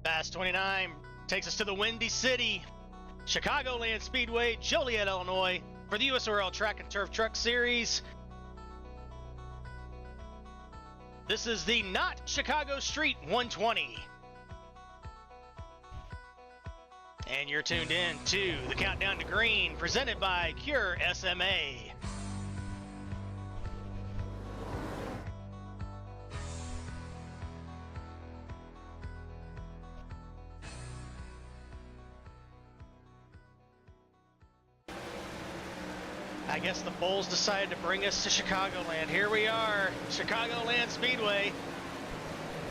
Fast 29 takes us to the Windy City, Chicagoland Speedway, Joliet, Illinois, for the USORL Track and Turf Truck Series. This is the Not Chicago Street 120. And you're tuned in to the Countdown to Green, presented by Cure SMA. I guess the Bulls decided to bring us to Chicagoland. Here we are, Chicagoland Speedway.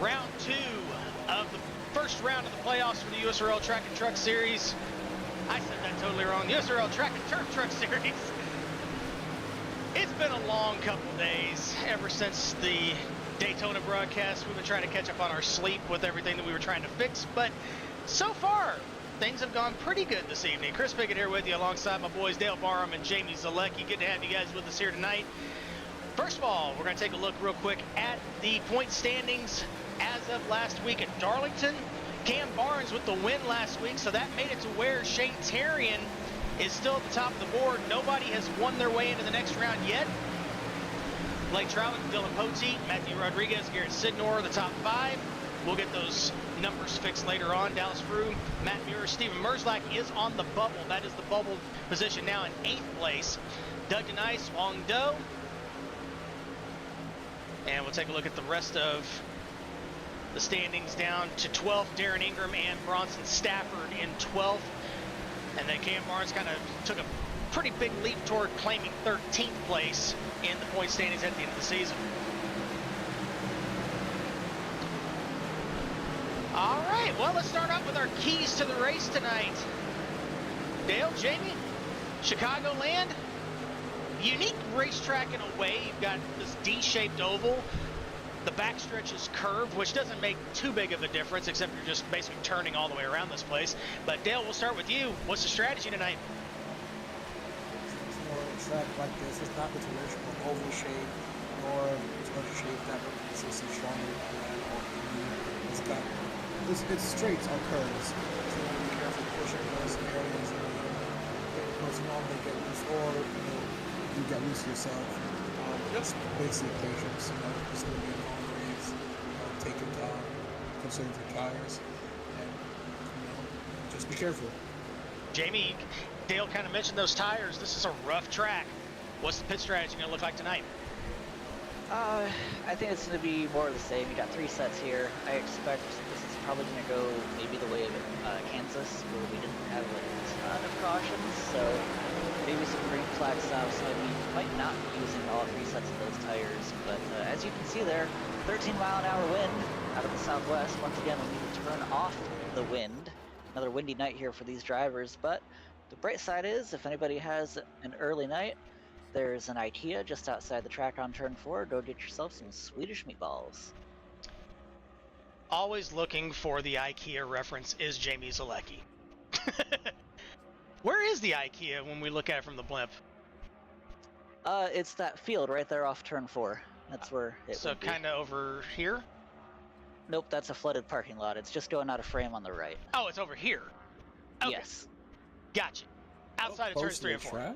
Round 2 of the first round of the playoffs for the USORL Track and Truck Series. I said that totally wrong. USORL Track and Turf Truck Series. It's been a long couple days ever since the Daytona broadcast. We've been trying to catch up on our sleep with everything that we were trying to fix, but so far, things have gone pretty good this evening. Chris Pickett here with you alongside my boys Dale Barham and Jamie Zalecki. Good to have you guys with us here tonight. First of all, we're going to take a look real quick at the point standings as of last week at Darlington. Cam Barnes with the win last week, so that made it to where Shane Terrian is still at the top of the board. Nobody has won their way into the next round yet. Blake Troutman, Dylan Poteet, Matthew Rodriguez, Garrett Sidnor, the top 5. We'll get those numbers fixed later on. Dallas Frew, Matt Muir, Steven Merzlak is on the bubble. That is the bubble position now in 8th place. Doug Denice, Wong Do. And we'll take a look at the rest of the standings down to 12th. Darren Ingram and Bronson Stafford in 12th. And then Cam Barnes kind of took a pretty big leap toward claiming 13th place in the point standings at the end of the season. All right, well, let's start out with our keys to the race tonight. Dale, Jamie, Chicagoland, unique racetrack in a way. You've got this D-shaped oval. The backstretch is curved, which doesn't make too big of a difference, except you're just basically turning all the way around this place. But Dale, we'll start with you. What's the strategy tonight? A track like this is not the traditional oval shape or a shape that is stronger than it's got. It's straights or curves, so you want to be careful pushing those areas and most normally get loose, or you get loose yourself. Just basic patience, it's going to be a long race. Take your time, conserve your tires, and just be careful. Jamie, Dale kind of mentioned those tires. This is a rough track. What's the pit strategy going to look like tonight? I think it's going to be more of the same. You got 3 sets here. I expect this is probably going to go maybe the way of Kansas, where we didn't have a ton of cautions, so maybe some green flag stops. So we might not be using all 3 sets of those tires, but as you can see there, 13-mile-an-hour wind out of the southwest. Once again, we need to turn off the wind. Another windy night here for these drivers, but the bright side is, if anybody has an early night, there's an IKEA just outside the track on turn 4. Go get yourself some Swedish meatballs. Always looking for the IKEA reference is Jamie Zalecki. Where is the IKEA when we look at it from the blimp? It's that field right there off turn 4. That's where it so would be. Kind of over here? Nope, that's a flooded parking lot. It's just going out of frame on the right. Oh, it's over here. Okay. Yes. Gotcha. Outside of turns 3 and 4. Track?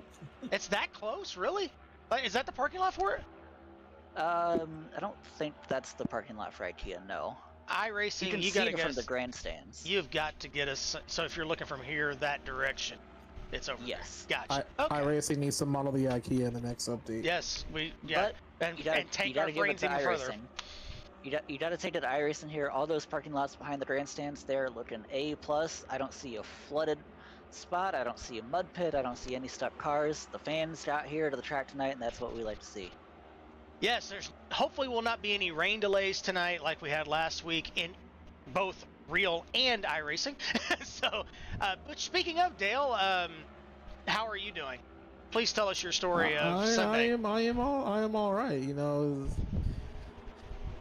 It's that close, really? Like, is that the parking lot for it? I don't think that's the parking lot for IKEA, no. iRacing, you can you see gotta it get from us, the grandstands. You've got to get us, so if you're looking from here, that direction, it's over Yes. there. Gotcha. Okay. iRacing needs to model the IKEA in the next update. Yes, and take our brains even further. You gotta take it to iRacing here. All those parking lots behind the grandstands there looking A+. I don't see a flooded spot. I don't see a mud pit. I don't see any stuck cars. The fans got here to the track tonight, and that's what we like to see. Yes, there's hopefully will not be any rain delays tonight like we had last week in both real and iRacing. So, but speaking of, Dale, how are you doing? Please tell us your story of Sunday. I am all right.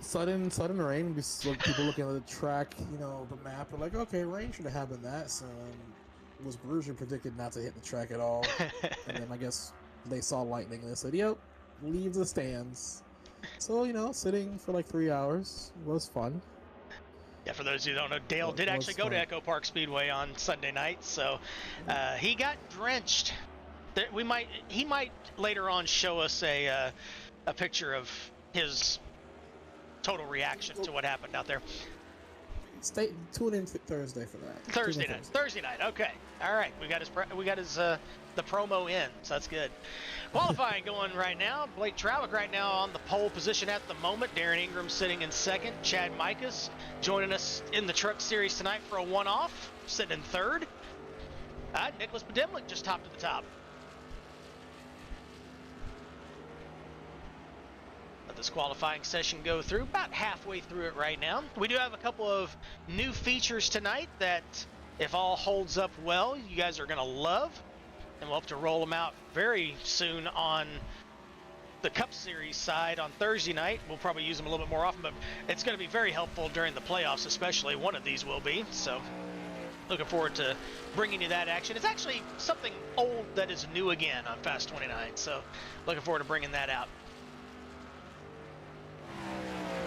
Sudden rain. People looking at the track, the map are like, okay, rain should have happened that soon. Was Berger predicted not to hit the track at all, and then I guess they saw lightning and they said, "Yep, leave the stands." So sitting for like 3 hours was fun. Yeah, for those who don't know, Dale did actually go to Echo Park Speedway on Sunday night, so he got drenched. He might later on show us a picture of his total reaction to what happened out there. Tune in Thursday for that. Thursday night. Okay. All right. We got his the promo in, so that's good. Qualifying going right now. Blake Trawick right now on the pole position at the moment. Darren Ingram sitting in second. Chad Mikas joining us in the Truck Series tonight for a one-off, sitting in third. Nicholas Bedimlik just topped at the top. Let this qualifying session go through, about halfway through it right now. We do have a couple of new features tonight that, if all holds up well, you guys are going to love. And we'll have to roll them out very soon on the Cup Series side on Thursday night. We'll probably use them a little bit more often, but it's going to be very helpful during the playoffs, especially. One of these will be. So looking forward to bringing you that action. It's actually something old that is new again on Fast 29. So looking forward to bringing that out.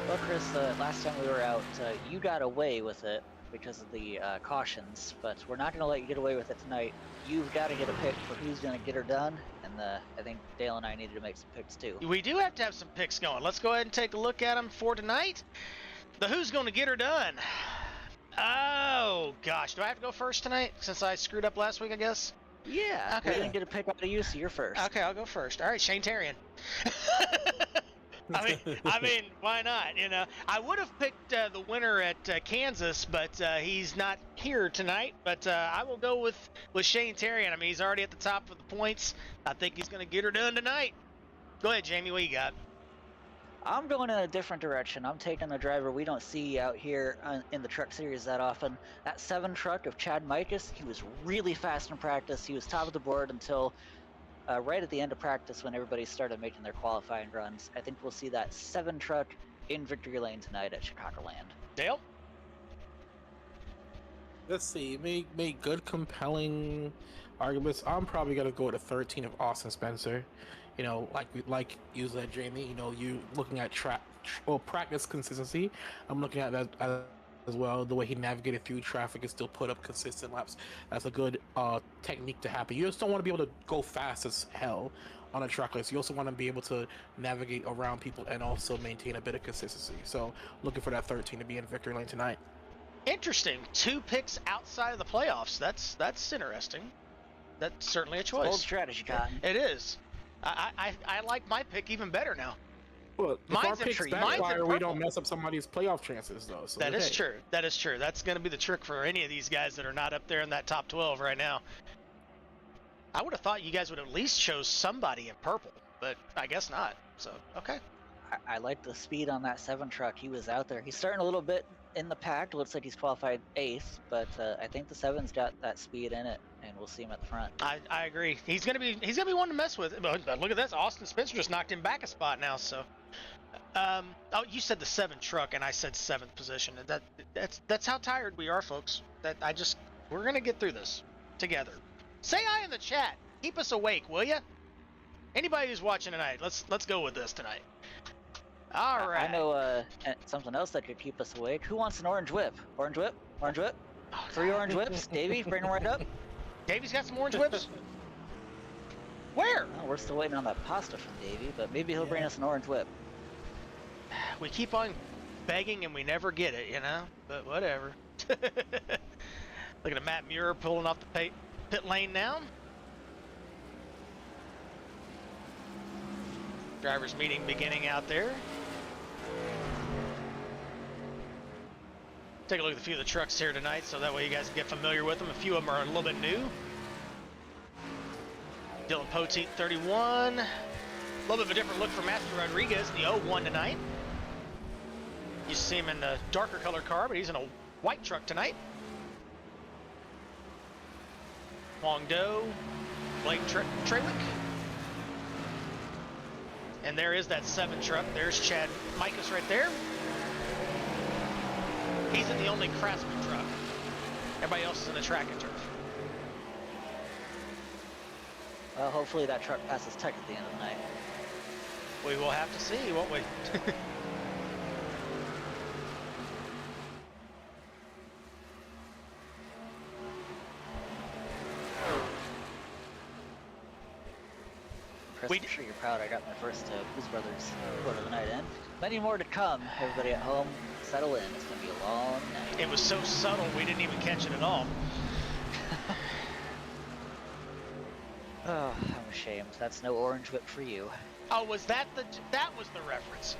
Well, Chris, last time we were out, you got away with it because of the cautions, but we're not going to let you get away with it tonight. You've got to get a pick for who's going to get her done, and I think Dale and I needed to make some picks too. We do have to have some picks going. Let's go ahead and take a look at them for tonight. The who's going to get her done. Oh, gosh. Do I have to go first tonight since I screwed up last week, I guess? Yeah. Okay. We're going to get a pick out of you, so you're first. Okay, I'll go first. All right, Shane Terrian. I mean, why not? You know, I would have picked the winner at Kansas, but he's not here tonight. But I will go with Shane Terrian. I mean, he's already at the top of the points. I think he's going to get her done tonight. Go ahead, Jamie. What you got? I'm going in a different direction. I'm taking a driver we don't see out here in the Truck Series that often. That 7 truck of Chad Mikas, he was really fast in practice. He was top of the board until right at the end of practice when everybody started making their qualifying runs. I think we'll see that 7 truck in victory lane tonight at Chicagoland. Dale? Let's see. Make good, compelling arguments. I'm probably going to go with a 13 of Austin Spencer. You know, like you said, Jamie, you know, you looking at practice consistency. I'm looking at that as well. The way he navigated through traffic and still put up consistent laps. That's a good technique to happen. You just don't want to be able to go fast as hell on a truck race. You also want to be able to navigate around people and also maintain a bit of consistency. So looking for that 13 to be in victory lane tonight. Interesting. 2 picks outside of the playoffs. That's interesting. That's certainly a choice. Bold strategy, Cotton. It is. I like my pick even better now. Well, mine's if our picks backfire, we don't mess up somebody's playoff chances, though. So that is true. That is true. That's going to be the trick for any of these guys that are not up there in that top 12 right now. I would have thought you guys would at least chose somebody in purple, but I guess not. So, okay. I like the speed on that 7 truck. He was out there. He's starting a little bit in the pack. Looks like he's qualified 8th, but I think the 7's got that speed in it, and we'll see him at the front. I agree. He's gonna be one to mess with. But look at this. Austin Spencer just knocked him back a spot now. So, oh, you said the 7 truck, and I said 7th position. That's how tired we are, folks. We're gonna get through this together. Say hi in the chat. Keep us awake, will ya? Anybody who's watching tonight, let's go with this tonight. All right. I know something else that could keep us awake. Who wants an orange whip? Orange whip? Orange whip? 3 orange whips. Davey, bring them right up. Davey's got some orange whips? Where? Well, we're still waiting on that pasta from Davey, but maybe he'll bring us an orange whip. We keep on begging and we never get it, you know? But whatever. Looking at Matt Muir pulling off the pit lane now. Drivers meeting beginning out there. Take a look at a few of the trucks here tonight, so that way you guys can get familiar with them. A few of them are a little bit new. Dylan Poteet, 31. A little bit of a different look for Matthew Rodriguez, the 01 tonight. You see him in the darker color car, but he's in a white truck tonight. Huang Do, Blake Trawick. And there is that 7 truck. There's Chad Mikas right there. He's in the only Craftsman truck. Everybody else is in the track and turf. Well, hopefully that truck passes tech at the end of the night. We will have to see, won't we? Chris, I'm sure you're proud I got my first Blues Brothers quote of the night in. Many more to come. Everybody at home, settle in. It's going to be a long night. It was so subtle, we didn't even catch it at all. Oh, I'm ashamed. That's no orange whip for you. Oh, was that was the reference?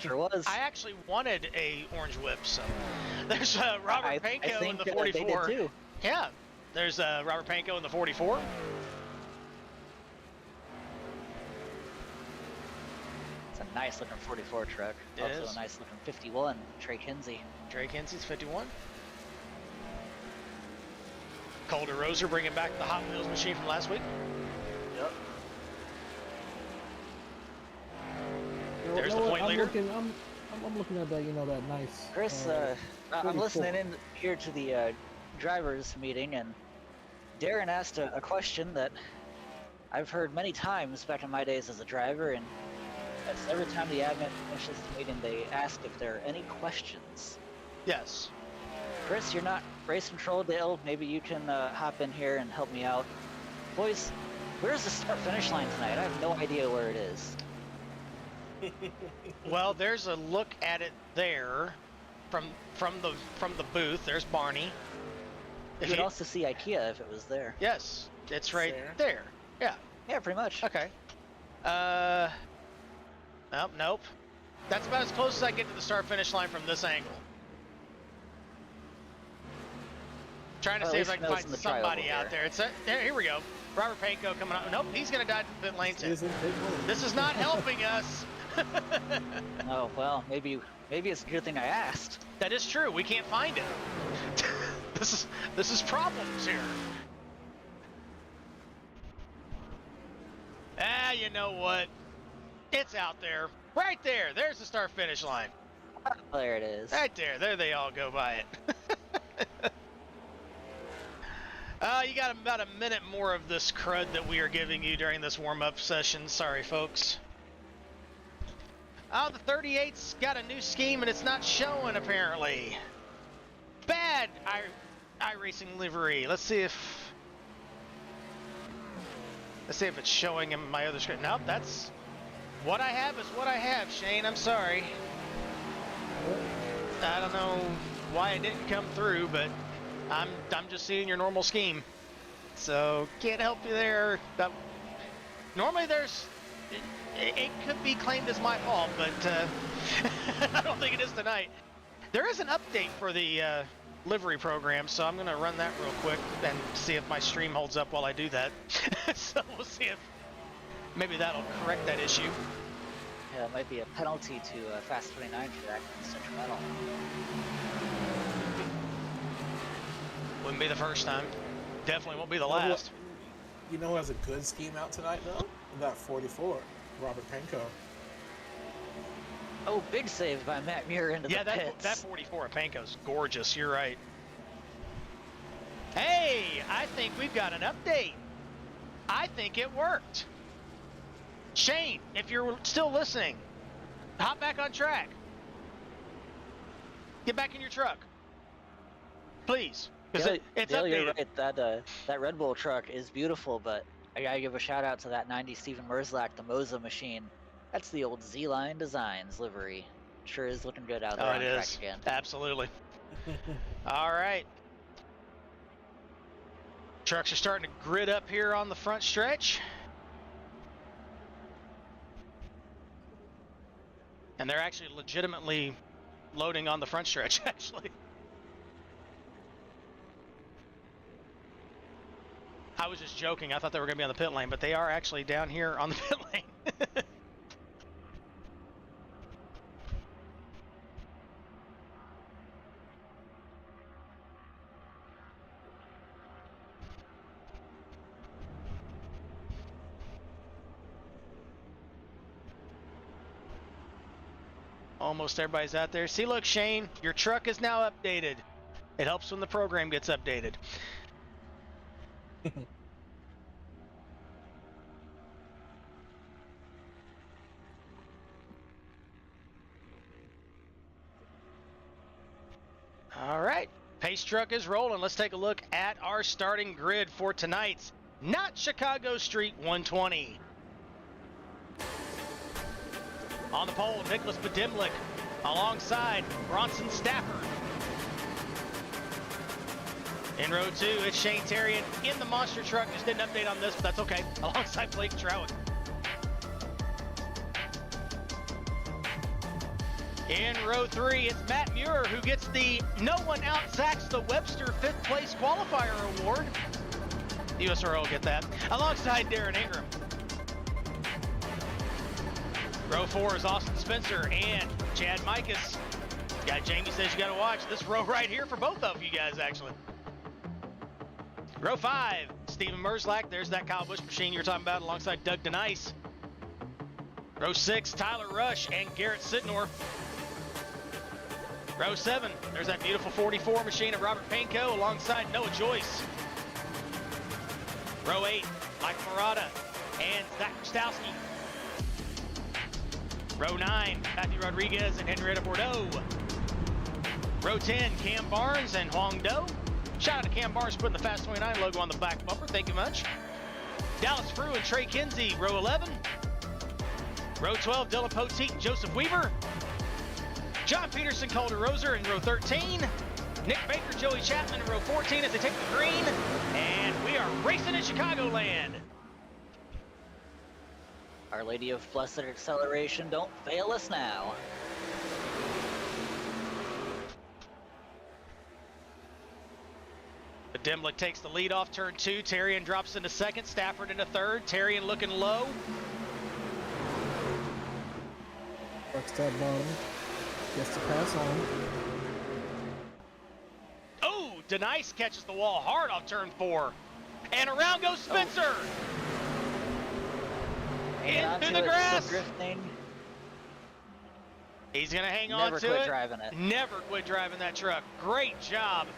Sure was. I actually wanted a orange whip, so there's Robert Pankow in the 44. They did too. Yeah, there's Robert Pankow in the 44. It's a nice looking 44 truck. It also is. a nice looking 51. Trey Kinsey. Trey Kinsey's 51. Calder Roser bringing back the Hot Wheels machine from last week. Yep. There's the point leader. I'm looking at that, you know, that nice. Chris, I'm 44. listening in here to the drivers meeting, and Darren asked a question that I've heard many times back in my days as a driver, and that's every time the admin finishes the meeting, they ask if there are any questions. Yes. Chris, you're not race control Dale. Maybe you can hop in here and help me out. Boys, where's the start-finish line tonight? I have no idea where it is. Well, there's a look at it there, from the booth. There's Barney. You could also see IKEA if it was there. Yes, it's right there. Yeah. Yeah, pretty much. Okay. Oh, nope. That's about as close as I get to the start-finish line from this angle. Trying to see if I can find somebody out there. Here we go. Robert Pankow coming out. Nope, he's gonna die in pit lane too. This is not helping us. Oh well, maybe it's a good thing I asked. That is true. We can't find it. This is problems here. Ah, you know what? It's out there. Right there. There's the start-finish line. There it is. Right there. There they all go by it. You got about a minute more of this crud that we are giving you during this warm-up session. Sorry, folks. Oh, the 38's got a new scheme and it's not showing, apparently. Bad iRacing livery. Let's see if it's showing in my other screen. Nope, that's what I have is what I have, Shane. I'm sorry. I don't know why it didn't come through, but I'm just seeing your normal scheme. So can't help you there. Normally it could be claimed as my fault, but I don't think it is tonight. There is an update for the livery program, so I'm gonna run that real quick and see if my stream holds up while I do that. So we'll see if maybe that'll correct that issue. Yeah, it might be a penalty to Fast 29 for that instrumental. Wouldn't be the first time. Definitely won't be the last. You know who has a good scheme out tonight, though? That 44, Robert Pankow. Oh, big save by Matt Muir into the pits. That 44 at Pankow's gorgeous. You're right. Hey, I think we've got an update. I think it worked. Shane, if you're still listening, hop back on track. Get back in your truck. Please. Because it's Dale, updated. you're right. That Red Bull truck is beautiful, but I gotta give a shout out to that 90 Steven Merzlach, the Moza machine. That's the old Z-Line Designs livery. Sure is looking good out there on track again. Absolutely. All right. Trucks are starting to grid up here on the front stretch. And they're actually legitimately loading on the front stretch, actually. I was just joking. I thought they were going to be on the pit lane, but they are actually down here on the pit lane. Almost everybody's out there. See, look, Shane, your truck is now updated. It helps when the program gets updated. All right, pace truck is rolling. Let's take a look at our starting grid for tonight's Not Chicago Street 120. On the pole, Nicholas Bedimlik alongside Bronson Stafford. In row 2, it's Shane Terrian in the monster truck. Just didn't update on this, but that's okay. Alongside Blake Trowick. In row 3, it's Matt Muir who gets the No One Out-Zacks the Webster 5th place qualifier award. The USORL will get that. Alongside Darren Ingram. Row 4 is Austin Spencer and Chad Mikas. Guy Jamie says you got to watch this row right here for both of you guys, actually. Row 5, Steven Merzlak. There's that Kyle Busch machine you were talking about alongside Doug DeNice. Row 6, Tyler Rush and Garrett Sitnor. Row 7, there's that beautiful 44 machine of Robert Panko alongside Noah Joyce. Row 8, Mike Murata and Zach Stowski. Row 9, Matthew Rodriguez and Henrietta Bordeaux. Row 10, Cam Barnes and Huang Do. Shout out to Cam Barnes putting the Fast 29 logo on the back bumper. Thank you much. Dallas Frew and Trey Kinsey, row 11. Row 12, Dylan Poteet and Joseph Weaver. John Peterson, Calder Roser in row 13. Nick Baker, Joey Chapman in row 14 as they take the green. And we are racing in Chicagoland. Our Lady of Blessed Acceleration, don't fail us now. Dimlick takes the lead off turn 2. Terrian drops into second. Stafford into third. Terrian looking low. Works that bottom. Gets to pass on. Oh, DeNice catches the wall hard off turn 4. And around goes Spencer. In through the grass. Drifting. He's going to hang on to it. Never quit driving it. Never quit driving that truck. Great job.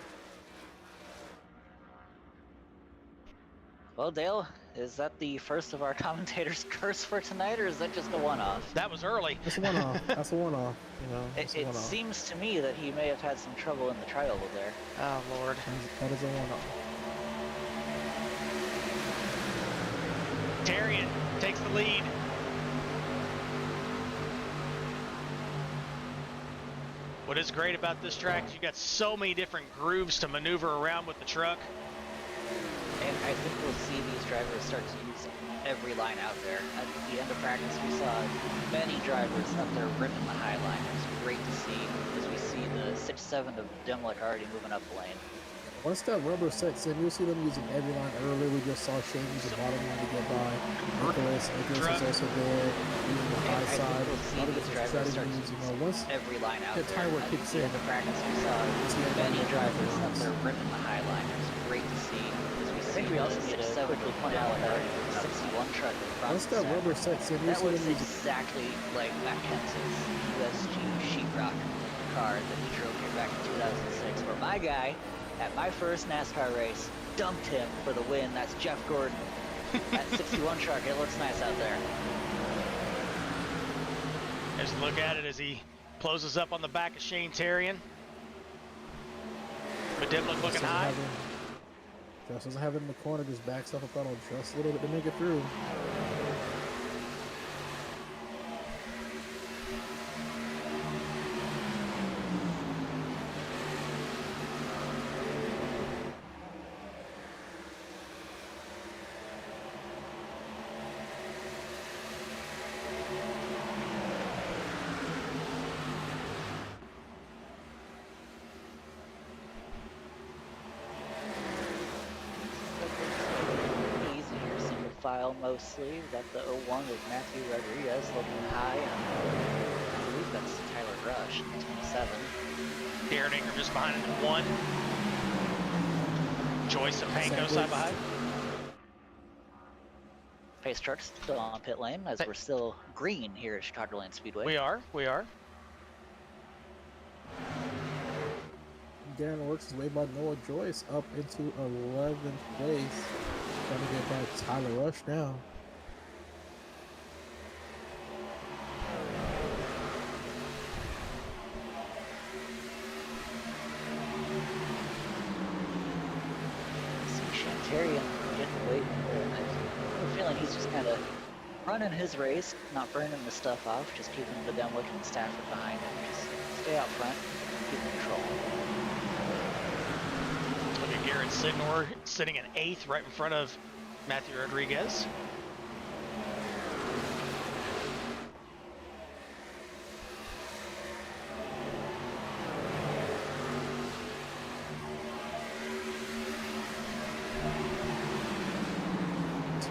Well, Dale, is that the first of our commentators' curse for tonight, or is that just a one-off? That was early. That's a one-off. That's a one-off. You know, It seems to me that he may have had some trouble in the trial there. Oh, Lord. That is a one-off. Terrian takes the lead. What is great about this track is you got so many different grooves to maneuver around with the truck. And I think we'll see these drivers start to use every line out there. At the end of practice, we saw many drivers up there ripping the high line. It was great to see as we see the 6-7 of Dimlick already moving up the lane. Once that rubber sets in, you'll see them using every line earlier. We just saw Shane use the bottom line to get by. Nicholas is also there, using the high side. We'll see these drivers start to use once every line out the there. tire work At kicks the in, end of practice, we saw many drivers up there ripping the high line. It was great to see. I think we also need to quickly point out that 61 truck in front. once that rubber sets in, you'll That see looks them using exactly like Matt Kenz's USG sheetrock car that he drove here back in 2006, where my guy, at my first NASCAR race, dumped him for the win. That's Jeff Gordon. That 61 truck, it looks nice out there. Just look at it as he closes up on the back of Shane Terrian. But Dimlick looking high. Just doesn't have it in the corner, just backs up a funnel just a little bit to make it through. File mostly. We got the 01 with Matthew Rodriguez looking high. I believe that's Tyler Rush, 27. Darren Ingram just behind him in 1. Joyce and Panko side behind. Pace truck's still on pit lane as we're still green here at Chicagoland Speedway. We are. Darren works his way by Noah Joyce up into 11th place. Trying to get by Tyler Rush now. See Shantarian getting away from him. I have a feeling he's just kind of running his race, not burning the stuff off, just keeping the Demlick and Stafford behind him. Just stay out front, keep control. Look at Garrett Sidnor sitting in 8th right in front of Matthew Rodriguez.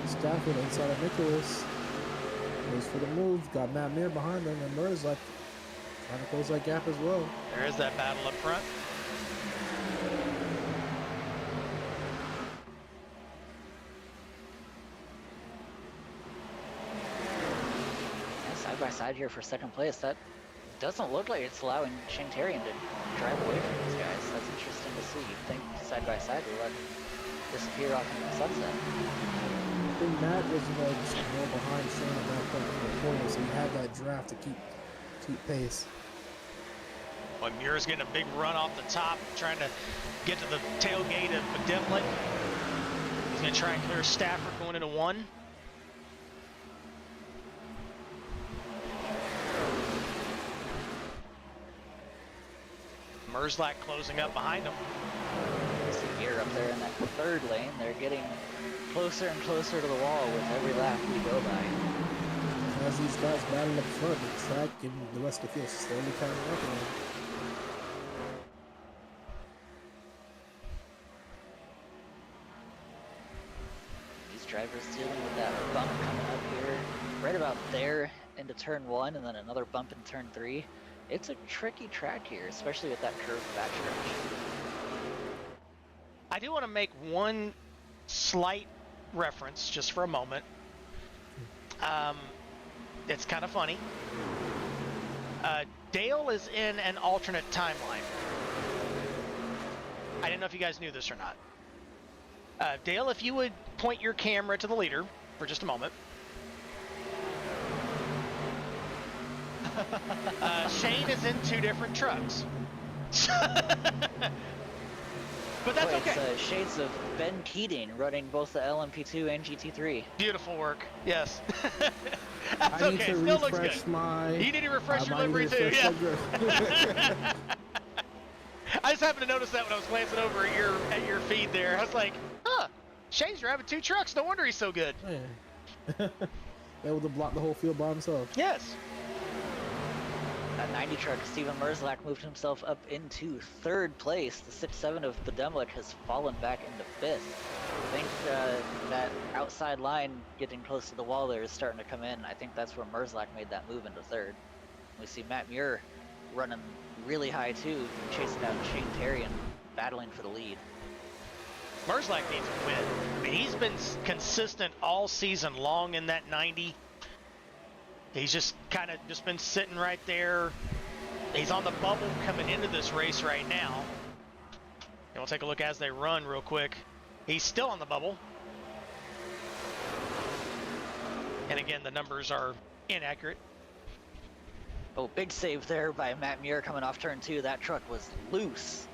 Stafford inside of Nicholas. Goes for the move. Got Matt Mir behind him, and Murray's like trying to close that gap as well. There is that battle up front. Yeah, side by side here for second place. That doesn't look like it's allowing Shantarian to drive away from these guys. That's interesting to see. You'd think side by side would let disappear off in the sunset. I think Matt was just more behind Shane at that point in the corner, so he had that draft to keep pace. Well, Muir's getting a big run off the top, trying to get to the tailgate of Demlick. He's going to try and clear Stafford going into 1. Merzlak closing up behind him. See Muir up there in that third lane. They're getting closer and closer to the wall with every lap we go by. As these guys battle up front, the track and the rest of the field slowly coming up on them. These drivers dealing with that bump coming up here, right about there into turn 1, and then another bump in turn 3. It's a tricky track here, especially with that curved backstretch. I do want to make one slight reference just for a moment. It's kind of funny. Dale is in an alternate timeline. I didn't know if you guys knew this or not. Dale, if you would point your camera to the leader for just a moment. Shane is in 2 different trucks. But that's okay. It's shades of Ben Keating running both the LMP2 and GT3. Beautiful work. Yes. That's I need okay. to Still looks refresh good. my. You need to refresh your livery too. refresh Yeah. I just happened to notice that when I was glancing over at your feed there. I was like, huh, Shane's driving 2 trucks. No wonder he's so good. Yeah. Able to block the whole field by himself. Yes. That 90 truck, Steven Merzlak moved himself up into 3rd place. The 6-7 of Bedemlik has fallen back into 5th. I think that outside line getting close to the wall there is starting to come in. I think that's where Merzlak made that move into 3rd. We see Matt Muir running really high too, chasing down Shane Terrian, battling for the lead. Merzlak needs a win. I mean, he's been consistent all season long in that 90. He's just kind of just been sitting right there. He's on the bubble coming into this race right now. And we'll take a look as they run real quick. He's still on the bubble. And again, the numbers are inaccurate. Oh, big save there by Matt Muir coming off turn 2. That truck was loose.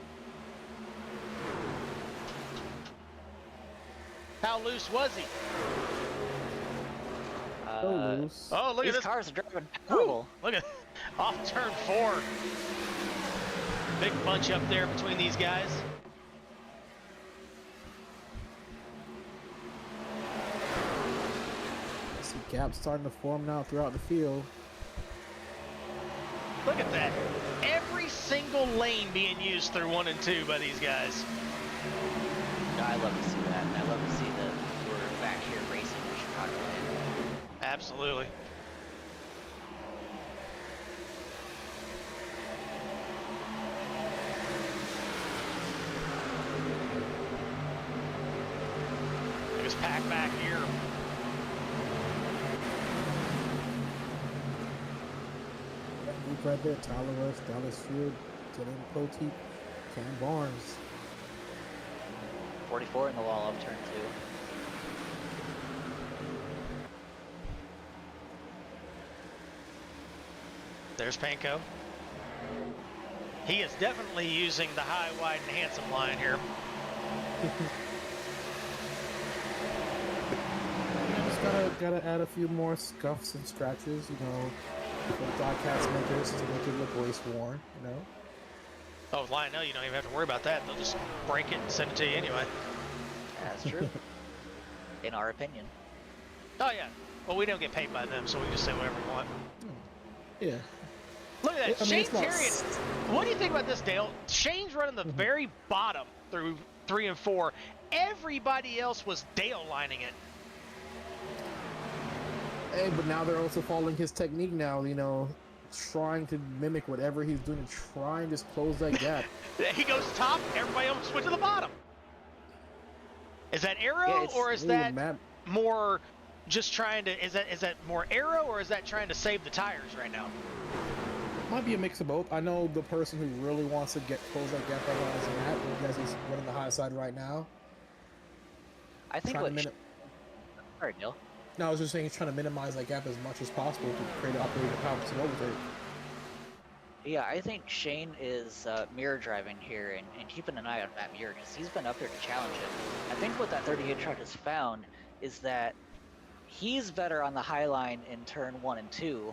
How loose was he? Loose. Oh, look at These this. cars are driving terrible. Look at off turn 4. Big bunch up there between these guys. I see gaps starting to form now throughout the field. Look at that. Every single lane being used through 1 and 2 by these guys. No, I love to see that. I love to see that we're back here racing in Chicagoland. Absolutely. Look at this pack back here. That group right there, Tyler West, Dallas Field, Dylan Poteet, Cam Barnes. 44 in the wall of turn 2. There's Panko. He is definitely using the high, wide, and handsome line here. Just gotta gotta add a few more scuffs and scratches, you know, for the die-cast makers to make it look race-worn, you know? Oh, with Lionel, you don't even have to worry about that. They'll just break it and send it to you anyway. That's true. In our opinion. Oh, yeah. Well, we don't get paid by them, so we can just say whatever we want. Yeah. Look at that. I mean, Shane's Harriet. What do you think about this, Dale? Shane's running the very bottom through 3 and 4. Everybody else was Dale lining it. Hey, but now they're also following his technique now, you know, trying to mimic whatever he's doing, trying to close that gap. He goes top, everybody else went to the bottom. Is that arrow, or is that more just trying to, is that more arrow, or is that trying to save the tires right now? Might be a mix of both. I know the person who really wants to close that gap right now is Matt, because he's running the high side right now. I think what... Sorry, Neil. No, I was just saying he's trying to minimize that gap as much as possible to create operating power to overtake. Yeah, I think Shane is mirror driving here and keeping an eye on Matt Muir, because he's been up there to challenge him. I think what that 38 truck has found is that he's better on the high line in turn 1 and 2,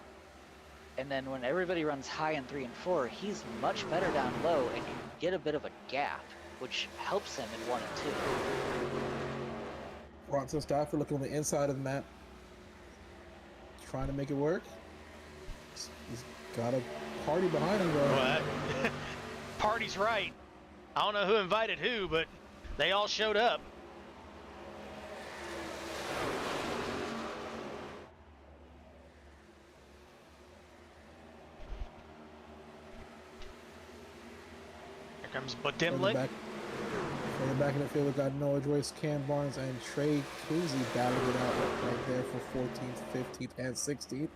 and then when everybody runs high in 3 and 4, he's much better down low and can get a bit of a gap, which helps him in 1 and 2. Bronson Stafford looking on the inside of the map, trying to make it work. He's got a party behind him, though. What? Party's right. I don't know who invited who, but they all showed up. Here comes Budimlik. Further back in the field, we got Noah Joyce, Cam Barnes, and Trey Cousy battling it out right there for 14th, 15th, and 16th.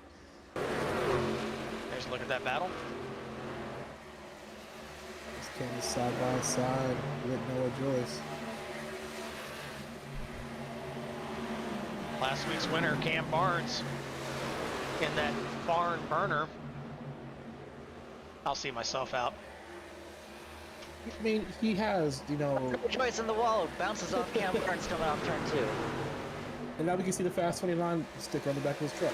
There's a look at that battle. This Cam is side by side with Noah Joyce. Last week's winner, Cam Barnes, in that barn burner. I'll see myself out. I mean, he has, you know... Choice in the wall, bounces off Cam Barnes coming off turn 2. And now we can see the Fast 29 sticker on the back of his truck.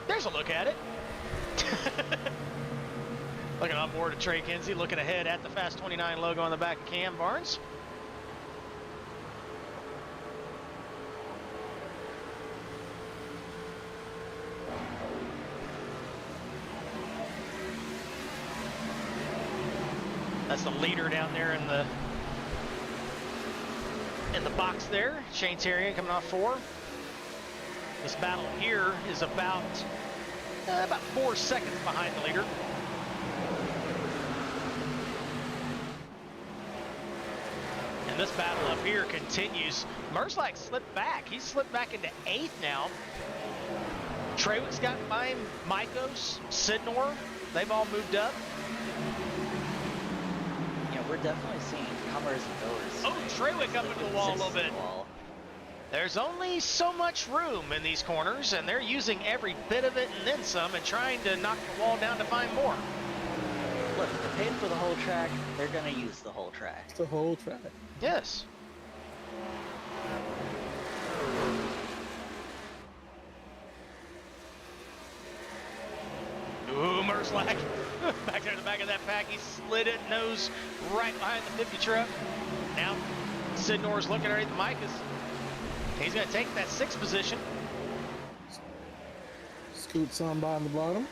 There's a look at it. Looking on board of Trey Kinsey, looking ahead at the Fast 29 logo on the back of Cam Barnes. That's the leader down there in the box there. Shane Terrian coming off 4. This battle here is about 4 seconds behind the leader. And this battle up here continues. Merzlak slipped back. He's slipped back into 8th now. Treywick's got by him. Maikos, Sidnor, they've all moved up. We're definitely seeing comers and goers. Oh, Treywick up into the wall a little bit. There's only so much room in these corners, and they're using every bit of it and then some and trying to knock the wall down to find more. Look, if they're paid for the whole track, they're going to use the whole track. It's the whole track. Yes. Ooh, Merzlak. Back there in the back of that pack, he slid it, nose right behind the 50 truck. Now, Sidnor's looking underneath the mic. He's going to take that 6th position. Scoots on by on the bottom.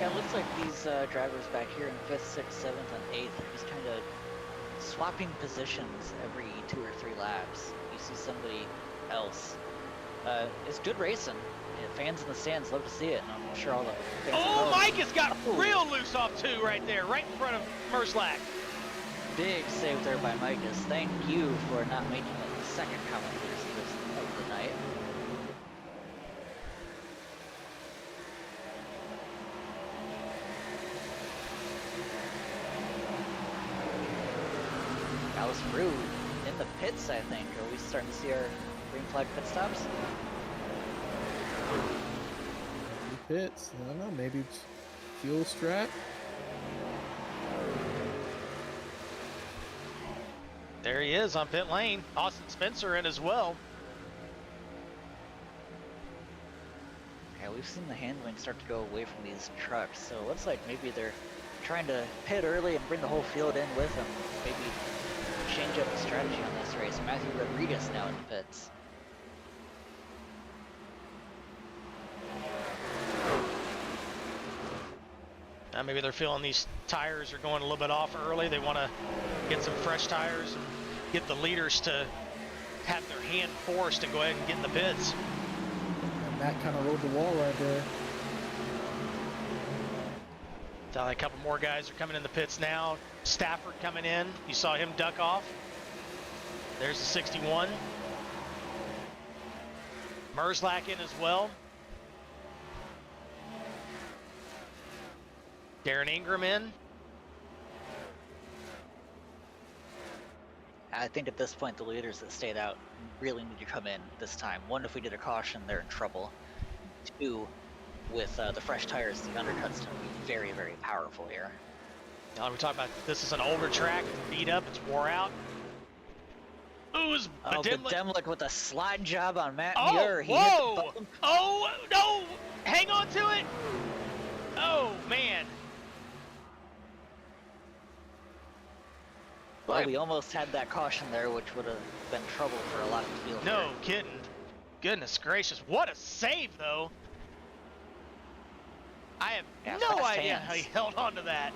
Yeah, it looks like these drivers back here in 5th, 6th, 7th, and 8th are just kind of swapping positions every 2 or 3 laps. You see somebody else. It's good racing. Fans in the stands love to see it, and I'm sure all the fans. Oh, Mike has got real loose off 2 right there, right in front of Merzlak. Big save there by Micus. Thank you for not making it the second commentators of the night. Alice Brew in the pits, I think. Are we starting to see our green flag pit stops? pits. I don't know, maybe it's fuel strat. There he is on pit lane. Austin Spencer in as well. Yeah, we've seen the handling start to go away from these trucks, so it looks like maybe they're trying to pit early and bring the whole field in with them. Maybe change up the strategy on this race. Matthew Rodriguez now in the pits. Maybe they're feeling these tires are going a little bit off early. They want to get some fresh tires and get the leaders to have their hand forced and go ahead and get in the pits. And that kind of rode the wall right there. A couple more guys are coming in the pits now. Stafford coming in. You saw him duck off. There's the 61. Merzlak in as well. Darren Ingram in. I think at this point the leaders that stayed out really need to come in this time. One, if we get a caution, they're in trouble. Two, with the fresh tires, the undercut's going to be very, very powerful here. Now we talk about this is an older track. It's beat up. It's wore out. Ooh, it's Demlik with a slide job on Matt Oh, Muir. He whoa! hit the bump. Oh, no! Hang on to it! Oh, man. Well, we almost had that caution there, which would have been trouble for a lot of the field. No here. kidding. Goodness gracious. What a save, though. I have no fast idea hands. how he held on to that.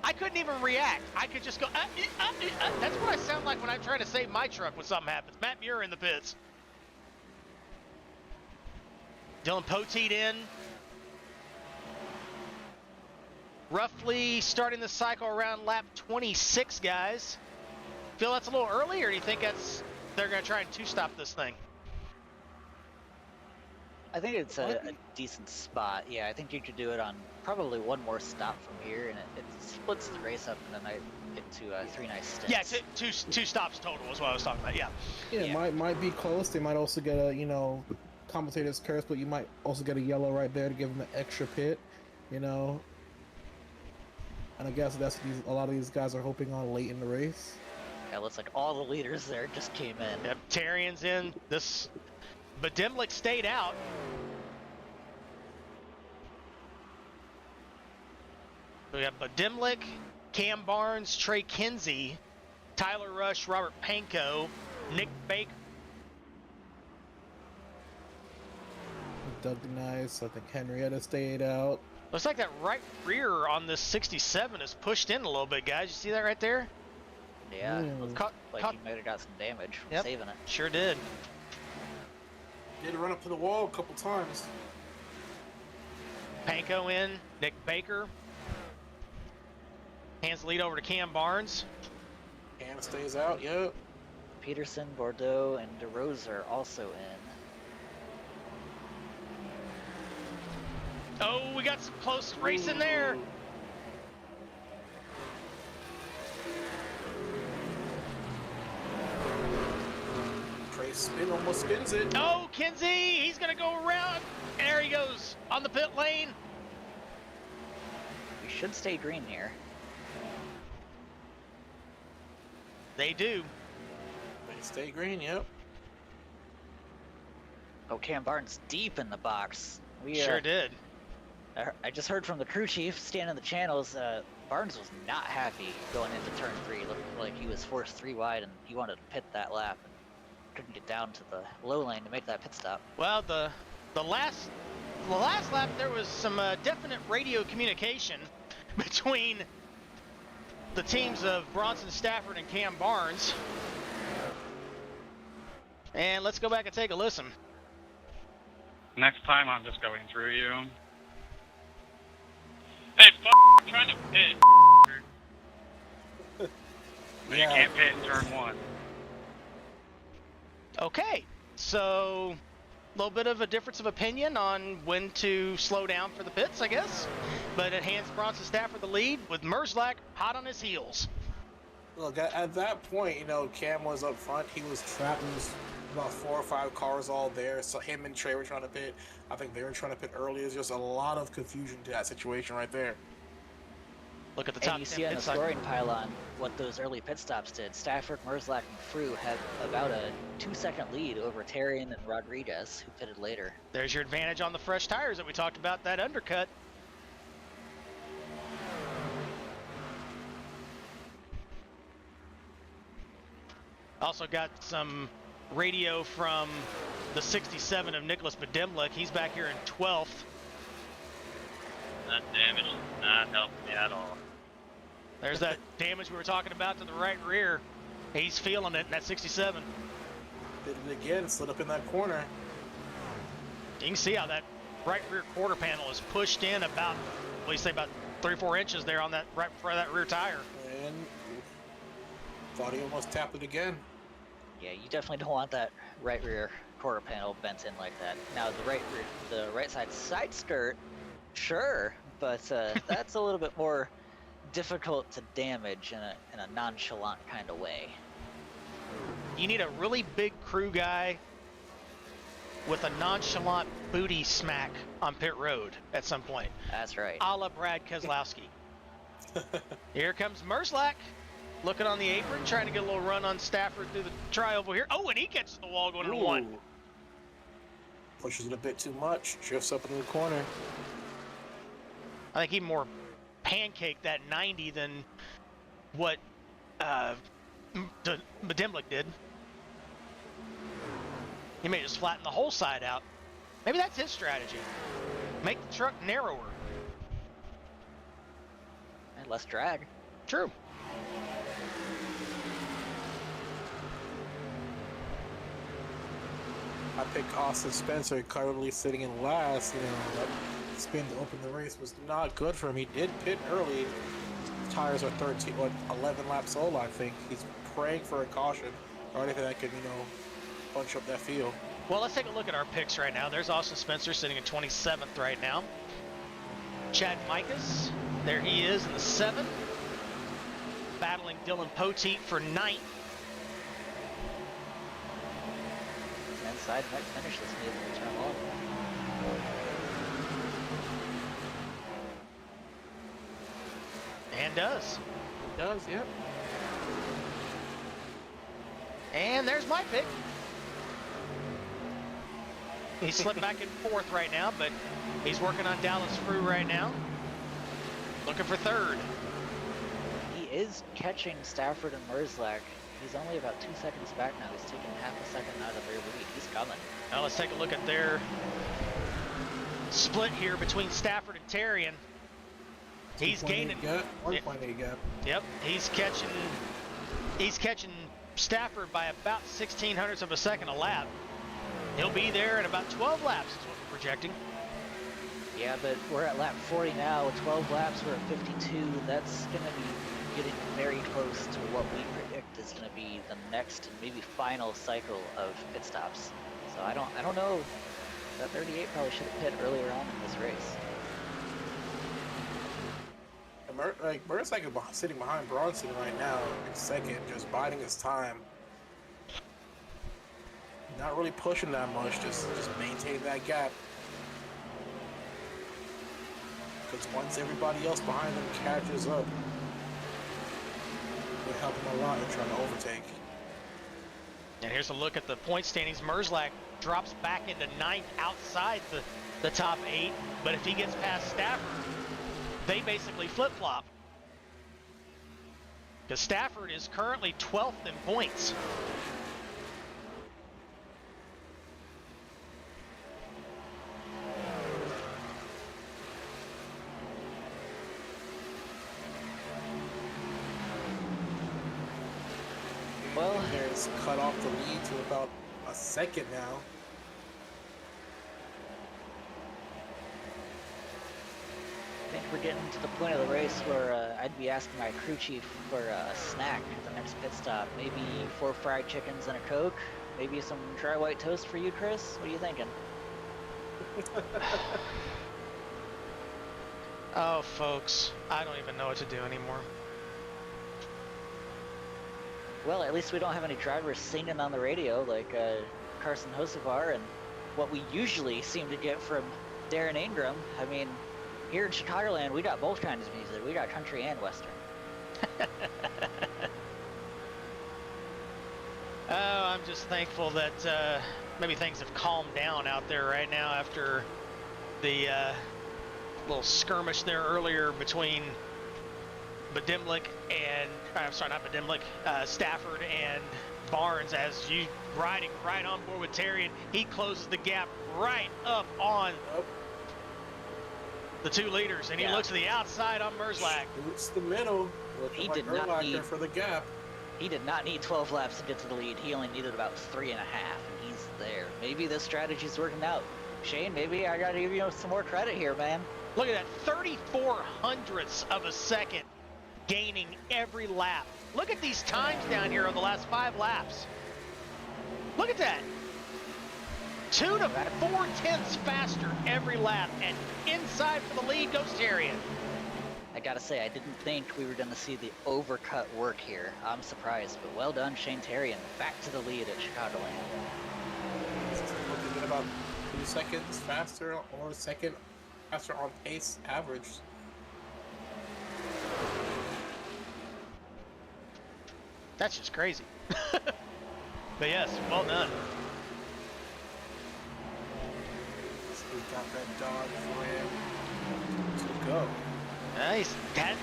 I couldn't even react. I could just go, That's what I sound like when I'm trying to save my truck when something happens. Matt Muir in the pits. Dylan Poteet in. Roughly starting the cycle around lap 26, guys. Feel that's a little early, or do you think they're going to try and two-stop this thing? I think it's a decent spot. Yeah, I think you could do it on probably one more stop from here, and it splits the race up in the night into three nice stints. Yeah, two stops total is what I was talking about. Yeah. Yeah, might be close. They might also get a commentator's curse, but you might also get a yellow right there to give them an extra pit. And I guess that's what a lot of these guys are hoping on late in the race. Yeah, it looks like all the leaders there just came in. Yep, Tarian's in. But Demlik stayed out. We got Badimlik, Cam Barnes, Trey Kinsey, Tyler Rush, Robert Pankow, Nick Baker. Doug Nice, I think Henrietta stayed out. Looks like that right rear on this 67 is pushed in a little bit, guys. You see that right there? Yeah, looks Caught- like he might have got some damage from Yep. saving it. Sure did. Did run up to the wall a couple times. Pankow in, Nick Baker. Hands the lead over to Cam Barnes. Cam stays out, yep. Peterson, Bordeaux, and DeRose are also in. Oh, we got some close racing there. Trey Spin almost spins it. Oh, Kinsey, he's going to go around. There he goes on the pit lane. We should stay green here. They do. They stay green, yep. Oh, Cam Barnes deep in the box. We Sure did. I just heard from the crew chief standing in the channels. Barnes was not happy going into turn 3. Looked like he was forced 3 wide, and he wanted to pit that lap and couldn't get down to the low lane to make that pit stop. Well, the last lap there was some definite radio communication between the teams of Bronson Stafford and Cam Barnes. And let's go back and take a listen. Next time I'm just going through you. Hey, I'm trying to pit. But you can't pit in turn 1. Okay, so a little bit of a difference of opinion on when to slow down for the pits, I guess. But it hands Bronson Stafford the lead with Merzlak hot on his heels. Look, at that point, Cam was up front. He was trapped. He was about 4 or 5 cars all there. So him and Trey were trying to pit. I think they were trying to pit early. There's just a lot of confusion to that situation right there. Look at the top And you 10 see on pit the side. scoring pylon what those early pit stops did. Stafford, Merzlach, and Frew had about a 2-second lead over Terrian and Rodriguez, who pitted later. There's your advantage on the fresh tires that we talked about, that undercut. Also got some radio from the 67 of Nicholas Bedemlik. He's back here in 12th. That damage is not helping me at all. There's that damage we were talking about to the right rear. He's feeling it in that 67. Did it again, slid up in that corner. You can see how that right rear quarter panel is pushed in about, what do you say, about 3 or 4 inches there on that right front of that rear tire. And thought he almost tapped it again. Yeah, you definitely don't want that right rear quarter panel bent in like that. Now the right side skirt, sure, but that's a little bit more difficult to damage in a nonchalant kind of way. You need a really big crew guy with a nonchalant booty smack on pit road at some point. That's right. A la Brad Keselowski. Here comes Merzlach, looking on the apron, trying to get a little run on Stafford through the tri-oval here. Oh, and he catches the wall going into one. Pushes it a bit too much, drifts up in the corner. I think he more pancaked that 90 than what Bedemlik did. He may just flatten the whole side out. Maybe that's his strategy. Make the truck narrower. And less drag. True. I picked Austin Spencer, currently sitting in last. You know, that spin to open the race was not good for him. He did pit early. Tires are 11 laps old, I think. He's praying for a caution or anything that could, you know, punch up that field. Well, let's take a look at our picks right now. There's Austin Spencer sitting in 27th right now. Chad Micas, there he is in the 7th. Battling Dylan Poteet for 9th. Inside might finish this maybe in turn 1. And does. It does, yep. And there's my pick. He slipped back in 4th right now, but he's working on Dallas Frew right now. Looking for 3rd. He is catching Stafford and Merzlach. He's only about 2 seconds back now. He's taking half a second out of their lead. He's coming. Now let's take a look at their split here between Stafford and Terrian. He's gaining. 1.8 gap. Yep, he's catching Stafford by about 0.16 of a second a lap. He'll be there in about 12 laps is what we're projecting. Yeah, but we're at lap 40 now. With 12 laps, we're at 52. That's going to be getting very close to what we predict is going to be the next and maybe final cycle of pit stops. So I don't know. That 38 probably should have pit earlier on in this race. Merzlach is sitting behind Bronson right now in 2nd, just biding his time. Not really pushing that much, just maintain that gap. Because once everybody else behind them catches up, it would help him a lot in trying to overtake. And here's a look at the point standings. Merzlach drops back into 9th outside the top 8, but if he gets past Stafford, they basically flip-flop. Because Stafford is currently 12th in points. Well, There's cut off the lead to about a second now. I think we're getting to the point of the race where I'd be asking my crew chief for a snack at the next pit stop. Maybe 4 fried chickens and a Coke. Maybe some dry white toast for you, Chris. What are you thinking? Oh, folks, I don't even know what to do anymore. Well, at least we don't have any drivers singing on the radio like Carson Hocevar and what we usually seem to get from Darren Ingram. I mean, here in Chicagoland, we got both kinds of music. We got country and western. Oh, I'm just thankful that maybe things have calmed down out there right now after the little skirmish there earlier between Badimlik and, I'm sorry, not Badimlik, Stafford and Barnes, as you riding right on board with Terry, and he closes the gap right up on the 2 leaders, and he looks to the outside on Merzlak. It's the middle. He Like did not need for the gap. He did not need 12 laps to get to the lead. He only needed about 3.5, and he's there. Maybe this strategy's working out. Shane, maybe I gotta give you some more credit here, man. Look at that, 34 hundredths of a second gaining every lap. Look at these times down here on the last 5 laps. Look at that. 2 to 4 tenths faster every lap, and inside for the lead goes Terrian. I gotta say, I didn't think we were gonna see the overcut work here. I'm surprised, but well done, Shane Terrian. Back to the lead at Chicagoland. Looking at about 2 seconds faster or a second faster on pace average. That's just crazy. But yes, well done. So we got that dog for him to go. Nice. Had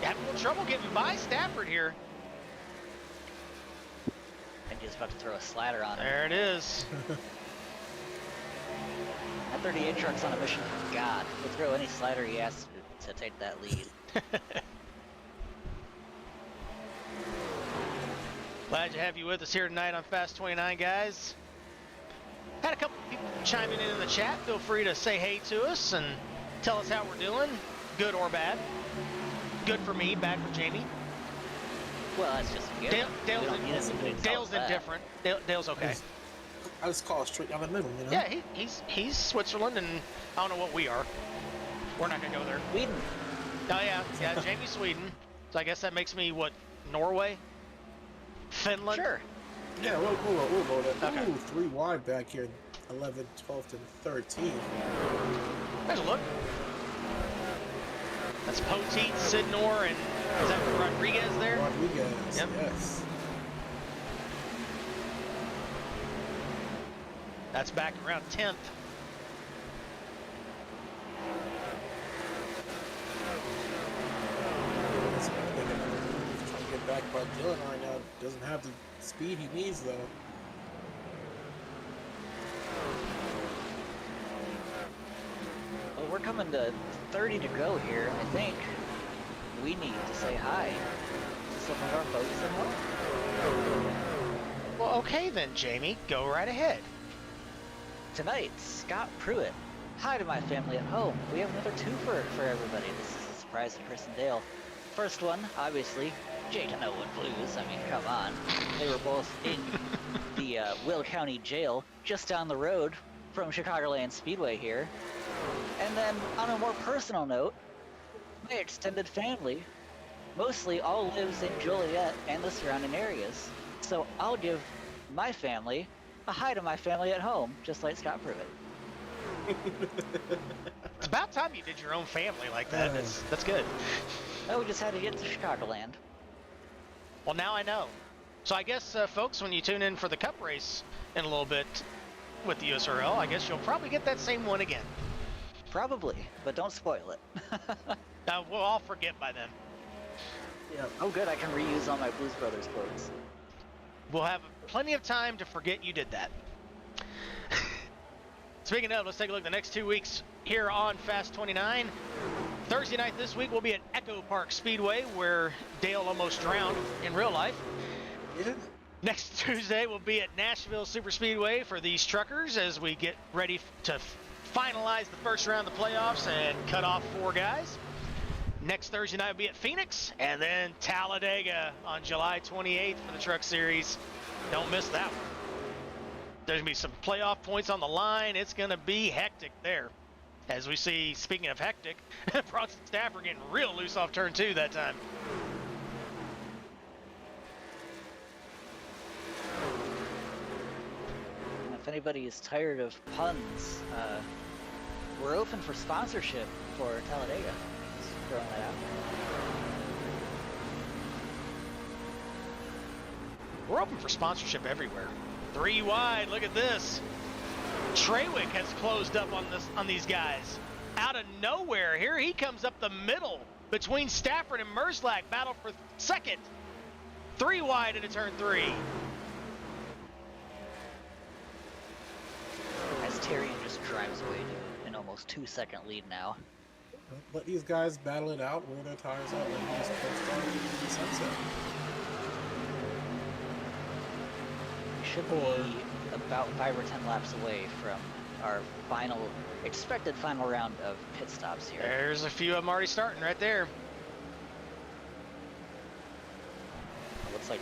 a little trouble getting by Stafford here. And he's about to throw a slider on him. There it is. That 38 truck's on a mission from God. He'll throw any slider he has to take that lead. Glad to have you with us here tonight on Fast 29, guys. Had a couple people chiming in the chat. Feel free to say hey to us and tell us how we're doing, good or bad. Good for me, bad for Jamie. Well, that's just a given. Dale's indifferent. Dale's okay. I just call it straight down the middle, you know? Yeah, he's Switzerland, and I don't know what we are. We're not gonna go there. Sweden. Oh yeah, Jamie's Sweden. So I guess that makes me what, Norway? Finland? Sure. Yeah, we'll go there. Okay. Ooh, 3 wide back here, 11, 12, and 13. There's a look. That's Poteet, Sidnor, and is that Rodriguez there? Rodriguez, Yep. Yes. That's back around 10th. He's trying to get back by Dylan right now. Doesn't have the speed he needs, though. Well, we're coming to 30 to go here. I think we need to say hi to some of our folks at home. Well, okay then, Jamie. Go right ahead. Tonight, Scott Pruitt. Hi to my family at home. We have another twofer for everybody. This is a surprise to Chris and Dale. First one, obviously, Jake and Owen Blues. I mean, come on. They were both in the Will County Jail just down the road from Chicagoland Speedway here. And then, on a more personal note, my extended family mostly all lives in Joliet and the surrounding areas. So I'll give my family a hi to my family at home, just like Scott Pruitt. It's about time you did your own family like that. That's good. Oh, we just had to get to Chicagoland. Well, now I know. So I guess, folks, when you tune in for the Cup race in a little bit with the USRL, I guess you'll probably get that same one again. Probably, but don't spoil it. We'll all forget by then. Yeah. Oh good, I can reuse all my Blues Brothers quotes. We'll have plenty of time to forget you did that. Speaking of, let's take a look at the next 2 weeks here on Fast 29. Thursday night this week we'll be at Echo Park Speedway, where Dale almost drowned in real life. Yeah. Next Tuesday we'll be at Nashville Super Speedway for these truckers as we get ready to finalize the first round of the playoffs and cut off 4 guys. Next Thursday night we'll be at Phoenix, and then Talladega on July 28th for the Truck Series. Don't miss that one. There's going to be some playoff points on the line. It's going to be hectic there. As we see, speaking of hectic, Bronson Stafford getting real loose off turn 2 that time. And if anybody is tired of puns, we're open for sponsorship for Talladega. Just throwing that out. We're open for sponsorship everywhere. 3 wide, look at this. Trawick has closed up on these guys. Out of nowhere, here he comes up the middle between Stafford and Merzlak. Battle for second. 3 wide into turn 3. As Tyrion just drives away to an almost 2-second lead now. Let these guys battle it out, wear their tires out, and just push the sunset. We should be about 5 or 10 laps away from our expected final round of pit stops here. There's a few of them already starting right there. Looks like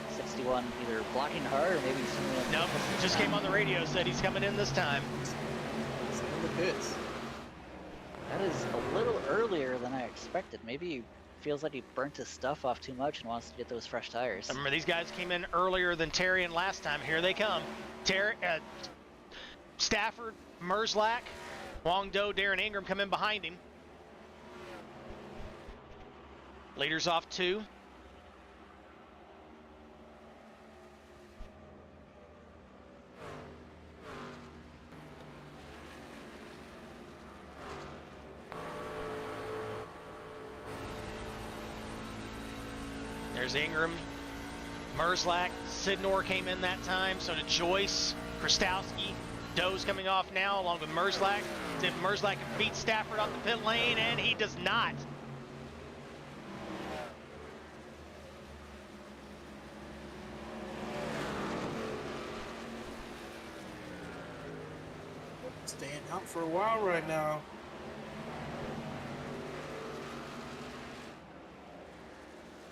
61 either blocking hard or maybe someone. Nope, just came on the radio, said he's coming in this time. It's in the pits. That is a little earlier than I expected. Maybe he feels like he burnt his stuff off too much and wants to get those fresh tires. Remember, these guys came in earlier than Terry and last time. Here they come. Stafford, Merzlak, Wong Do, Darren Ingram come in behind him. Leaders off 2. There's Ingram, Merzlak, Sidnor came in that time, so did Joyce, Krastowski. Doe's coming off now along with Merzlak. See if Merzlak can beat Stafford on the pit lane, and he does not. Staying out for a while right now.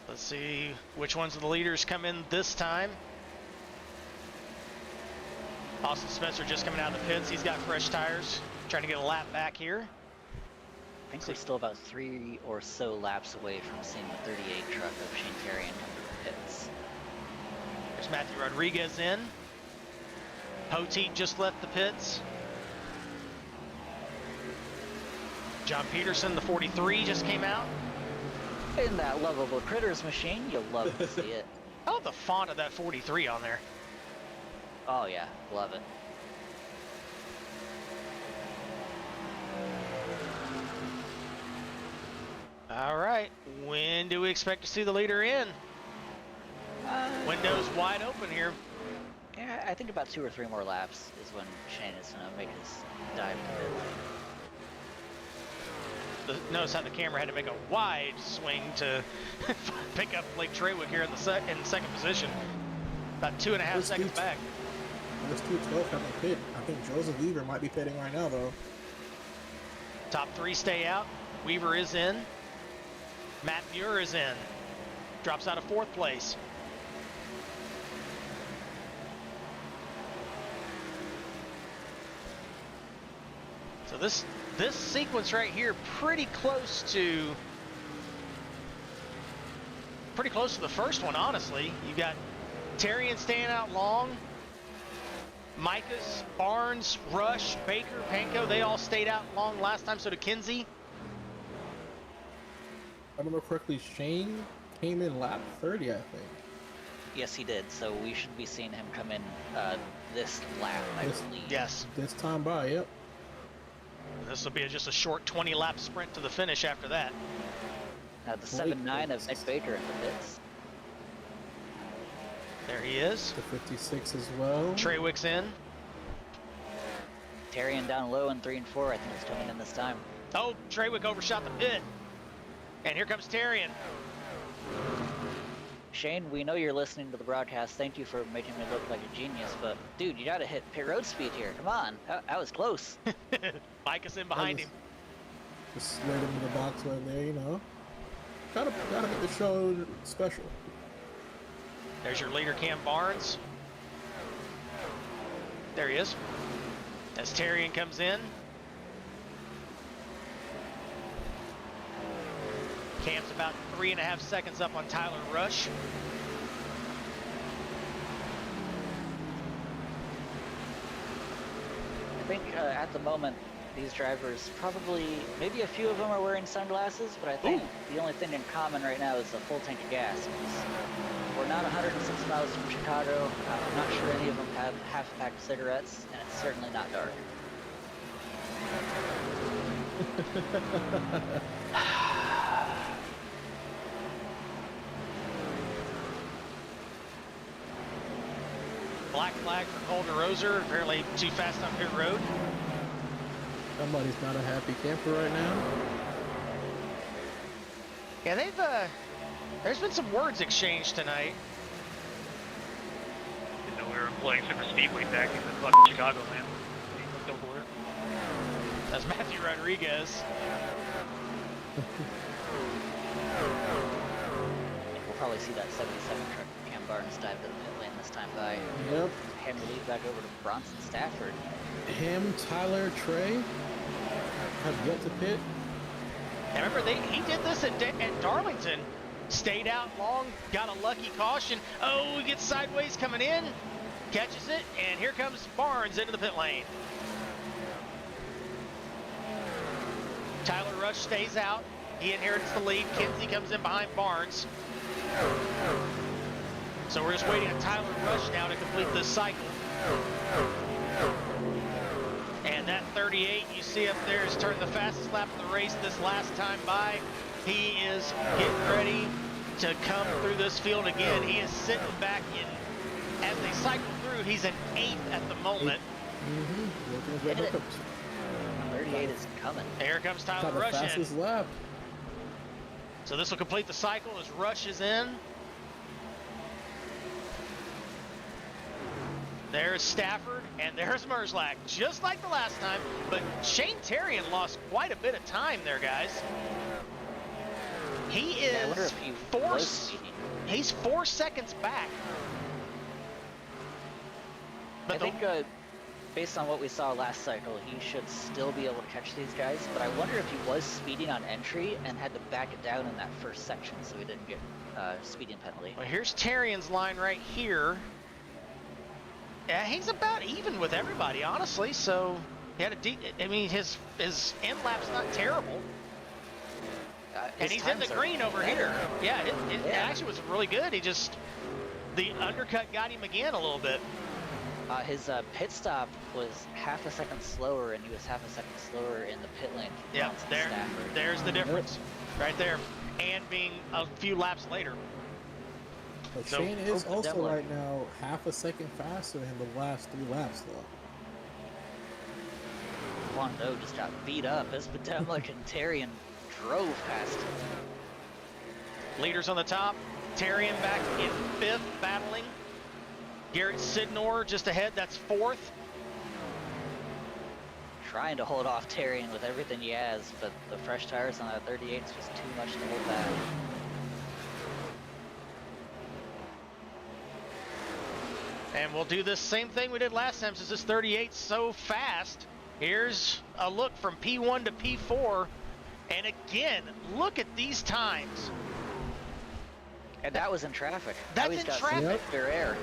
Let's see which ones of the leaders come in this time. Austin Spencer just coming out of the pits. He's got fresh tires, trying to get a lap back here. I think we're still about 3 or so laps away from seeing the 38 truck of Shane Terrian come to the pits. There's Matthew Rodriguez in. Poteet just left the pits. John Peterson, the 43, just came out. In that lovable Critters machine, you'll love to see it. I love the font of that 43 on there. Oh yeah, love it. All right, when do we expect to see the leader in? Window's wide open here. Yeah, I think about 2 or 3 more laps is when Shane is going to make his dive to pit lane. Notice how the camera had to make a wide swing to pick up Blake Trawick here in second position. About 2.5 seconds back. There's 212 having a pit. I think Joseph Weaver might be pitting right now, though. Top 3 stay out. Weaver is in. Matt Muir is in. Drops out of 4th place. So this sequence right here, pretty close to the first one, honestly. You got Terrian staying out long. Micas, Barnes, Rush, Baker, Panko, they all stayed out long last time, so did Kinsey. If I remember correctly, Shane came in lap 30, I think. Yes, he did. So we should be seeing him come in this lap, I believe. Yes. This time by, yep. This will be just a short 20-lap sprint to the finish after that. Now the 7-9 of Nick Baker in the pits. There he is. The 56 as well. Trawick's in. Terrian down low in 3 and 4. I think he's coming in this time. Oh, Trawick overshot the pit. And here comes Terrian. Shane, we know you're listening to the broadcast. Thank you for making me look like a genius, but dude, you gotta hit pit road speed here. Come on, that was close. Mike is in behind him. Just slid him in the box right there, you know. Gotta make the show special. There's your leader, Cam Barnes. There he is. As Terrian comes in. Cam's about 3.5 seconds up on Tyler Rush. think at the moment, these drivers probably, maybe a few of them are wearing sunglasses, but I think the only thing in common right now is a full tank of gas. We're not 106 miles from Chicago. I'm not sure any of them have half-packed cigarettes, and it's certainly not dark. Black flag for Calder Roser, apparently too fast on pit road. Somebody's not a happy camper right now. Yeah, there's been some words exchanged tonight. Didn't know we were playing Super Speedway back in the fucking Chicagoland. Go for it. That's Matthew Rodriguez. We'll probably see that 77 truck Cam Barnes dive to the pit lane this time by. Yep. Hand the lead back over to Bronson Stafford. Him, Tyler, Trey have yet to pit. And remember, he did this at Darlington. Stayed out long, got a lucky caution. Oh, he gets sideways coming in, catches it, and here comes Barnes into the pit lane. Tyler Rush stays out. He inherits the lead. Kinsey comes in behind Barnes. So we're just waiting on Tyler Rush now to complete this cycle. And that 38 you see up there is turned the fastest lap of the race this last time by. He is getting ready to come through this field again. He is sitting back in, as they cycle through, he's in 8th at the moment. Working his way 38 is coming. Here comes Tyler the Rush fastest in. lap. So this will complete the cycle as Rush is in. There's Stafford, and there's Merzlak, just like the last time, but Shane Terrian lost quite a bit of time there, guys. He is I wonder if he was speeding. He's 4 seconds back. But I think, based on what we saw last cycle, he should still be able to catch these guys, but I wonder if he was speeding on entry and had to back it down in that first section so he didn't get speeding penalty. Well, here's Terrian's line right here. Yeah, he's about even with everybody, honestly. So he had I mean, his end lap's not terrible, and he's in the green over here. Yeah, it actually was really good. He just the undercut got him again a little bit. His pit stop was half a second slower, and he was half a second slower in the pit lane. Yeah, there's the difference, right there, and being a few laps later. But So, Shane is also right now half a second faster in the last 3 laps, though. Wando just got beat up as Demlik and Terrian drove past him. Leaders on the top. Terrian back in 5th, battling. Garrett Sidnor just ahead, that's 4th. Trying to hold off Terrian with everything he has, but the fresh tires on that 38 is just too much to hold back. And we'll do this same thing we did last time since this 38's so fast. Here's a look from P1 to P4. And again, look at these times. And that was in traffic. That's now he's in got traffic. Clear air.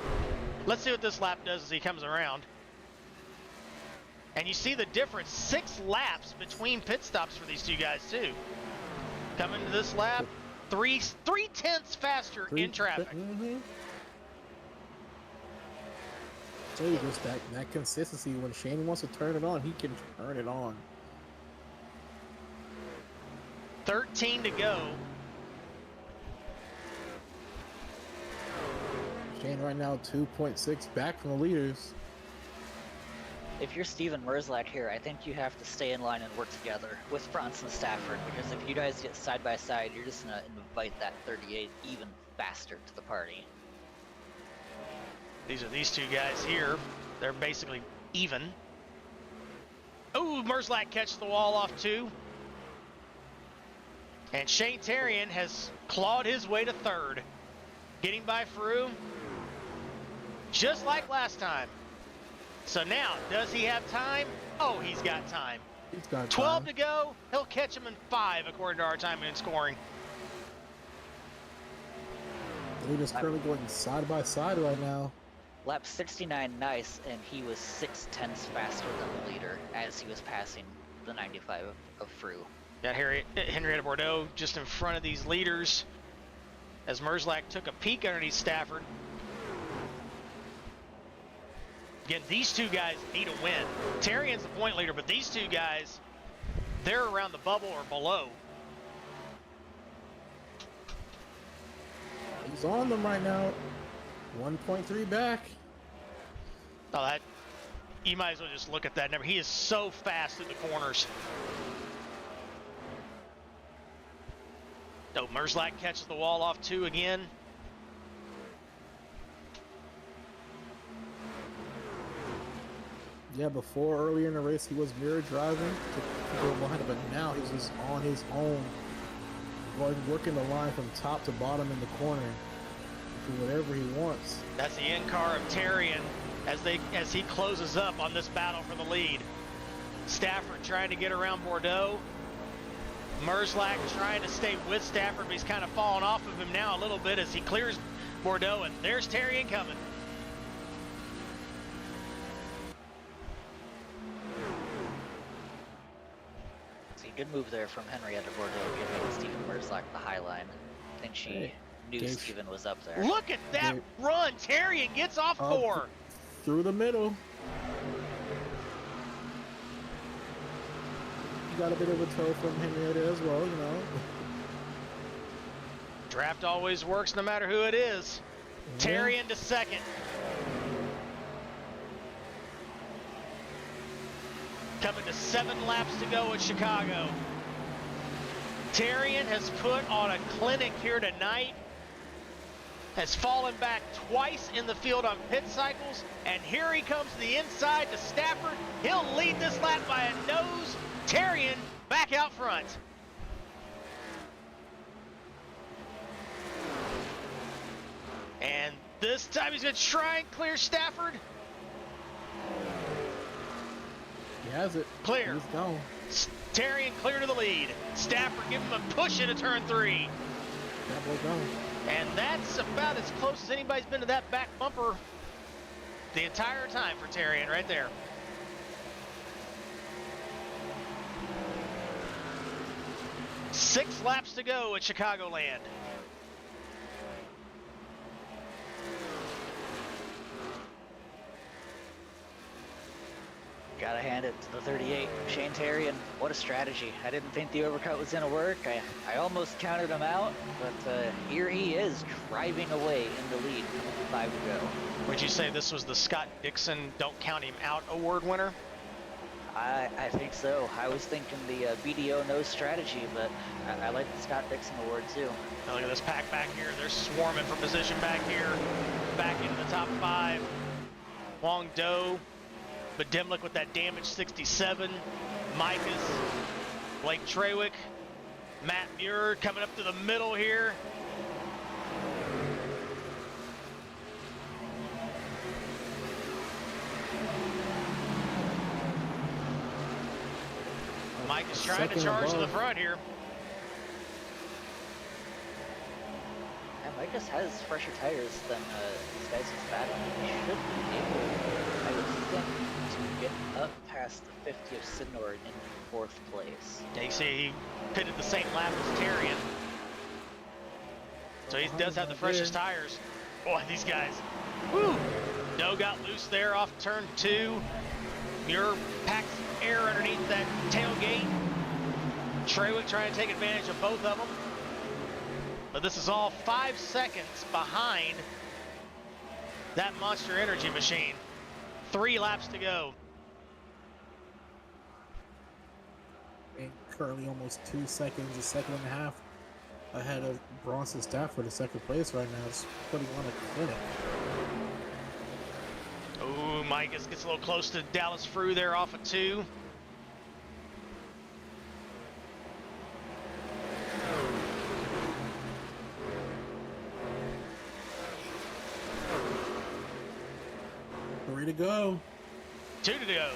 Let's see what this lap does as he comes around. And you see the difference, 6 laps between pit stops for these two guys too. Coming to this lap, 3/10 faster in traffic. So just that consistency, when Shane wants to turn it on, he can turn it on. 13 to go. Shane right now 2.6 back from the leaders. If you're Steven Merzlak here, I think you have to stay in line and work together with Bronson Stafford, because if you guys get side by side, you're just gonna invite that 38 even faster to the party. These are these two guys here. They're basically even. Oh, Merzlak catches the wall off too. And Shane Terrian has clawed his way to 3rd. Getting by Frew. Just like last time. So now, does he have time? Oh, he's got time. He's got 12 time. to go. He'll catch him in 5 according to our timing and scoring. They're just currently going side by side right now. Lap 69, nice, and he was 6/10 faster than the leader as he was passing the 95 of Frew. Got Henrietta Bordeaux just in front of these leaders as Merzlak took a peek underneath Stafford. Again, these two guys need a win. Terrian's the point leader, but these two guys, they're around the bubble or below. He's on them right now. 1.3 back. Oh, that, you might as well just look at that number. He is so fast through the corners. Oh, Merzlak catches the wall off 2 again. Yeah, before earlier in the race he was mirror driving to go behind, but now he's just on his own, working the line from top to bottom in the corner, do whatever he wants. That's the in-car of Terrian as he closes up on this battle for the lead. Stafford trying to get around Bordeaux. Merzlak trying to stay with Stafford, but he's kind of fallen off of him now a little bit as he clears Bordeaux, and there's Terrian coming. See, good move there from Henrietta Bordeaux, giving Stephen Merzlak the high line. I think she knew Stephen was up there. Look at that run! Terrian gets off 4. Through the middle. He got a bit of a toe from Henrietta as well, you know. Draft always works no matter who it is. Yeah. Terrian to second. Coming to 7 laps to go at Chicago. Terrian has put on a clinic here tonight. Has fallen back twice in the field on pit cycles, and here he comes to the inside to Stafford. He'll lead this lap by a nose. Terrian back out front. And this time he's going to try and clear Stafford. He has it. Clear. He's gone. Terrian clear to the lead. Stafford give him a push into turn 3. That boy gone. And that's about as close as anybody's been to that back bumper the entire time for Terrian right there. Six laps to go at Chicagoland. Gotta hand it to the 38, Shane Terrian. What a strategy. I didn't think the overcut was gonna work. I almost counted him out, but here he is driving away in the lead with 5 to go. Would you say this was the Scott Dixon Don't Count Him Out award winner? I think so. I was thinking the BDO knows strategy, but I like the Scott Dixon award too. Now look at this pack back here. They're swarming for position back here. Back into the top 5. Wong Do. But Dimlick with that damaged 67. Micas. Blake Trawick. Matt Muir coming up to the middle here. Mike is trying to charge to the front here. And Micas has fresher tires than these guys he's battling. He should be able, I would think, to get up past the 50 of Sidnor in 4th place. Yeah, you see he pitted the same lap as Terrian. So he does have the freshest tires. Boy, these guys. Woo! Doe got loose there off turn 2. Muir packs air underneath that tailgate. Trawick trying to take advantage of both of them. But this is all 5 seconds behind that Monster Energy machine. 3 laps to go. And currently almost 2 seconds, a second and a half ahead of Bronson Stafford in 2nd place right now. It's putting on a clinic. Ooh, Micas gets a little close to Dallas Frew there off of 2. Three to go. 2 to go.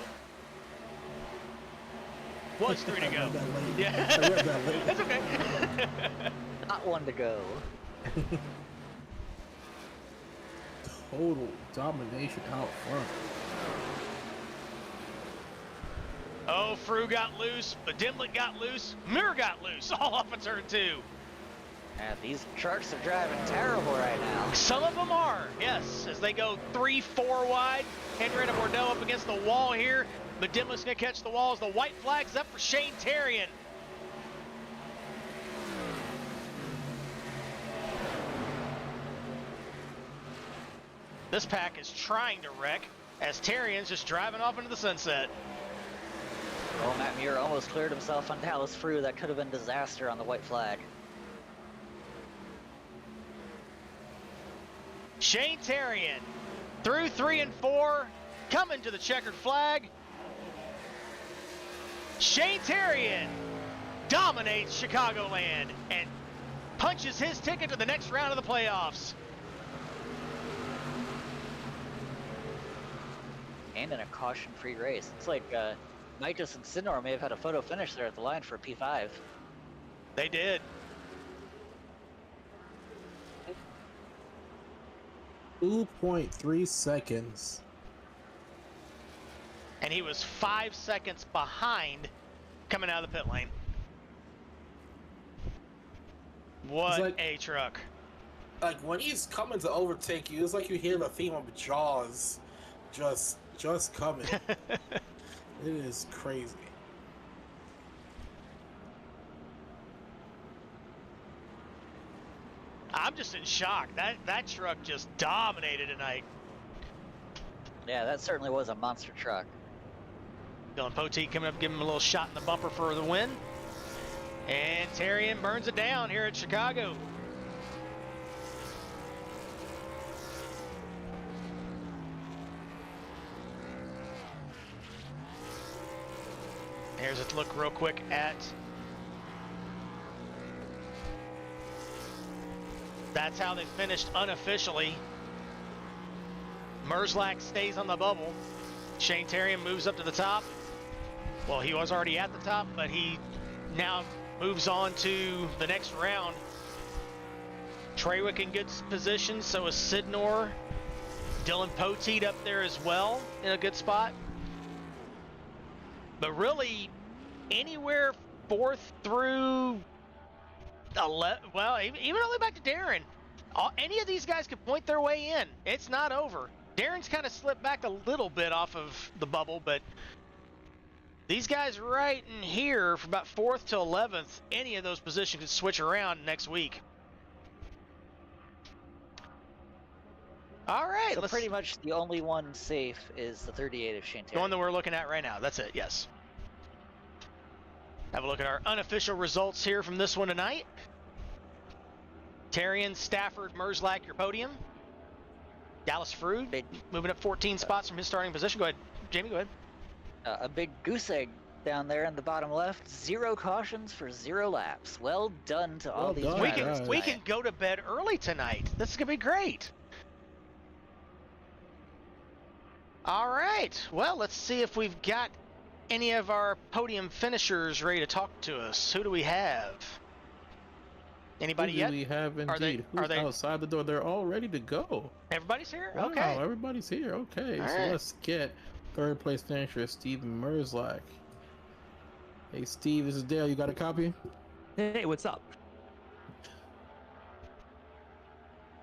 Was 3 to go. Yeah. I read that late. That's okay. Not 1 to go. total domination out front. Oh, Fru got loose, Dimlet got loose, Muir got loose, all off of turn 2. Yeah, these trucks are driving terrible right now. Some of them are, yes, as they go 3-4 wide. Henry and Bordeaux up against the wall here, but Dimlet's gonna catch the walls. The white flag's up for Shane Terrian. This pack is trying to wreck as Terrian's just driving off into the sunset. Oh, Matt Muir almost cleared himself on Dallas Fru. That could have been disaster on the white flag. Shane Terrian through 3 and 4, coming to the checkered flag. Shane Terrian dominates Chicagoland and punches his ticket to the next round of the playoffs. And in a caution-free race. It's like Midas and Sidnor may have had a photo finish there at the line for a P5. They did. .3 seconds. And he was 5 seconds behind coming out of the pit lane. What like, a truck. Like when he's coming to overtake you, it's like you hear the theme of Jaws just coming. It is crazy. I'm just in shock. That truck just dominated tonight. Yeah, that certainly was a monster truck. Dylan Poteet coming up, giving him a little shot in the bumper for the win. And Terrian burns it down here at Chicago. Here's a look real quick at. That's how they finished unofficially. Merzlak stays on the bubble. Shane Terrian moves up to the top. Well, he was already at the top, but he now moves on to the next round. Treywick in good position, so is Sidnor. Dylan Poteet up there as well in a good spot. But really, anywhere 4th through 11, well, even all the way back to Darren, any of these guys could point their way in. It's not over. Darren's kind of slipped back a little bit off of the bubble, but these guys right in here from about 4th to 11th, any of those positions could switch around next week. All right. So pretty much the only one safe is the 38 of Shane Terrian. The one that we're looking at right now. That's it, yes. Have a look at our unofficial results here from this one tonight. Terrian, Stafford, Merzlak, your podium. Dallas Fru moving up 14 spots from his starting position. Go ahead, Jamie, go ahead. A big goose egg down there in the bottom left. 0 cautions for 0 laps. Well done to all these drivers. We can go to bed early tonight. This is going to be great. All right. Well, let's see if we've got any of our podium finishers ready to talk to us. Who do we have? Anybody yet? We have indeed. Are they outside the door? They're all ready to go. Everybody's here? Wow, okay. Everybody's here. Okay. All so right. Let's get 3rd place finisher Steve Merzlak. Hey Steve, this is Dale. You got a copy? Hey, what's up?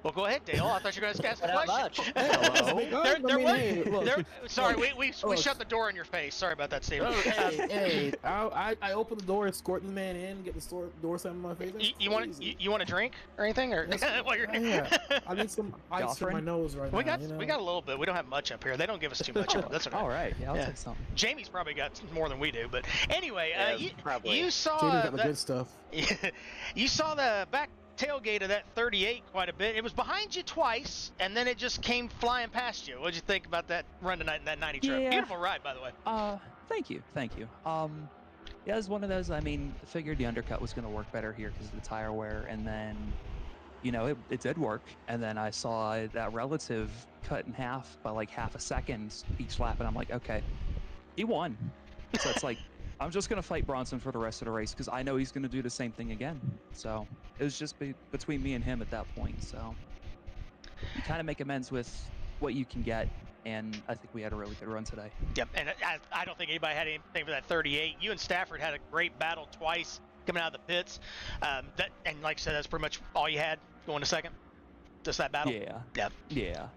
Well, go ahead, Dale. I thought you were going to ask a Not question. much. Sorry, we shut the door in your face. Sorry about that, Steve. Hey, I opened the door, escort the man in, get the door slammed in my face. You want a drink or anything, or while you're yeah. I need some ice for my nose right we now. We got a little bit. We don't have much up here. They don't give us too much. That's okay. All right, yeah, I'll take something. Jamie's probably got more than we do, but anyway, probably. you saw Jamie's got the good stuff. You saw the back tailgate of that 38 quite a bit. It was behind you twice, and then it just came flying past you. What'd you think about that run tonight in that 90 truck? Yeah. Beautiful ride, by the way. Thank you. Yeah, it was one of those. I mean, I figured the undercut was going to work better here because of the tire wear, and then, you know, it did work. And then I saw that relative cut in half by like half a second each lap, and I'm like, okay, he won. So it's like, I'm just going to fight Bronson for the rest of the race because I know he's going to do the same thing again. So it was just between me and him at that point. So you kind of make amends with what you can get, and I think we had a really good run today. Yep, and I don't think anybody had anything for that 38. You and Stafford had a great battle twice coming out of the pits. And like I said, that's pretty much all you had going to second? Just that battle? Yeah. Yep. Yeah.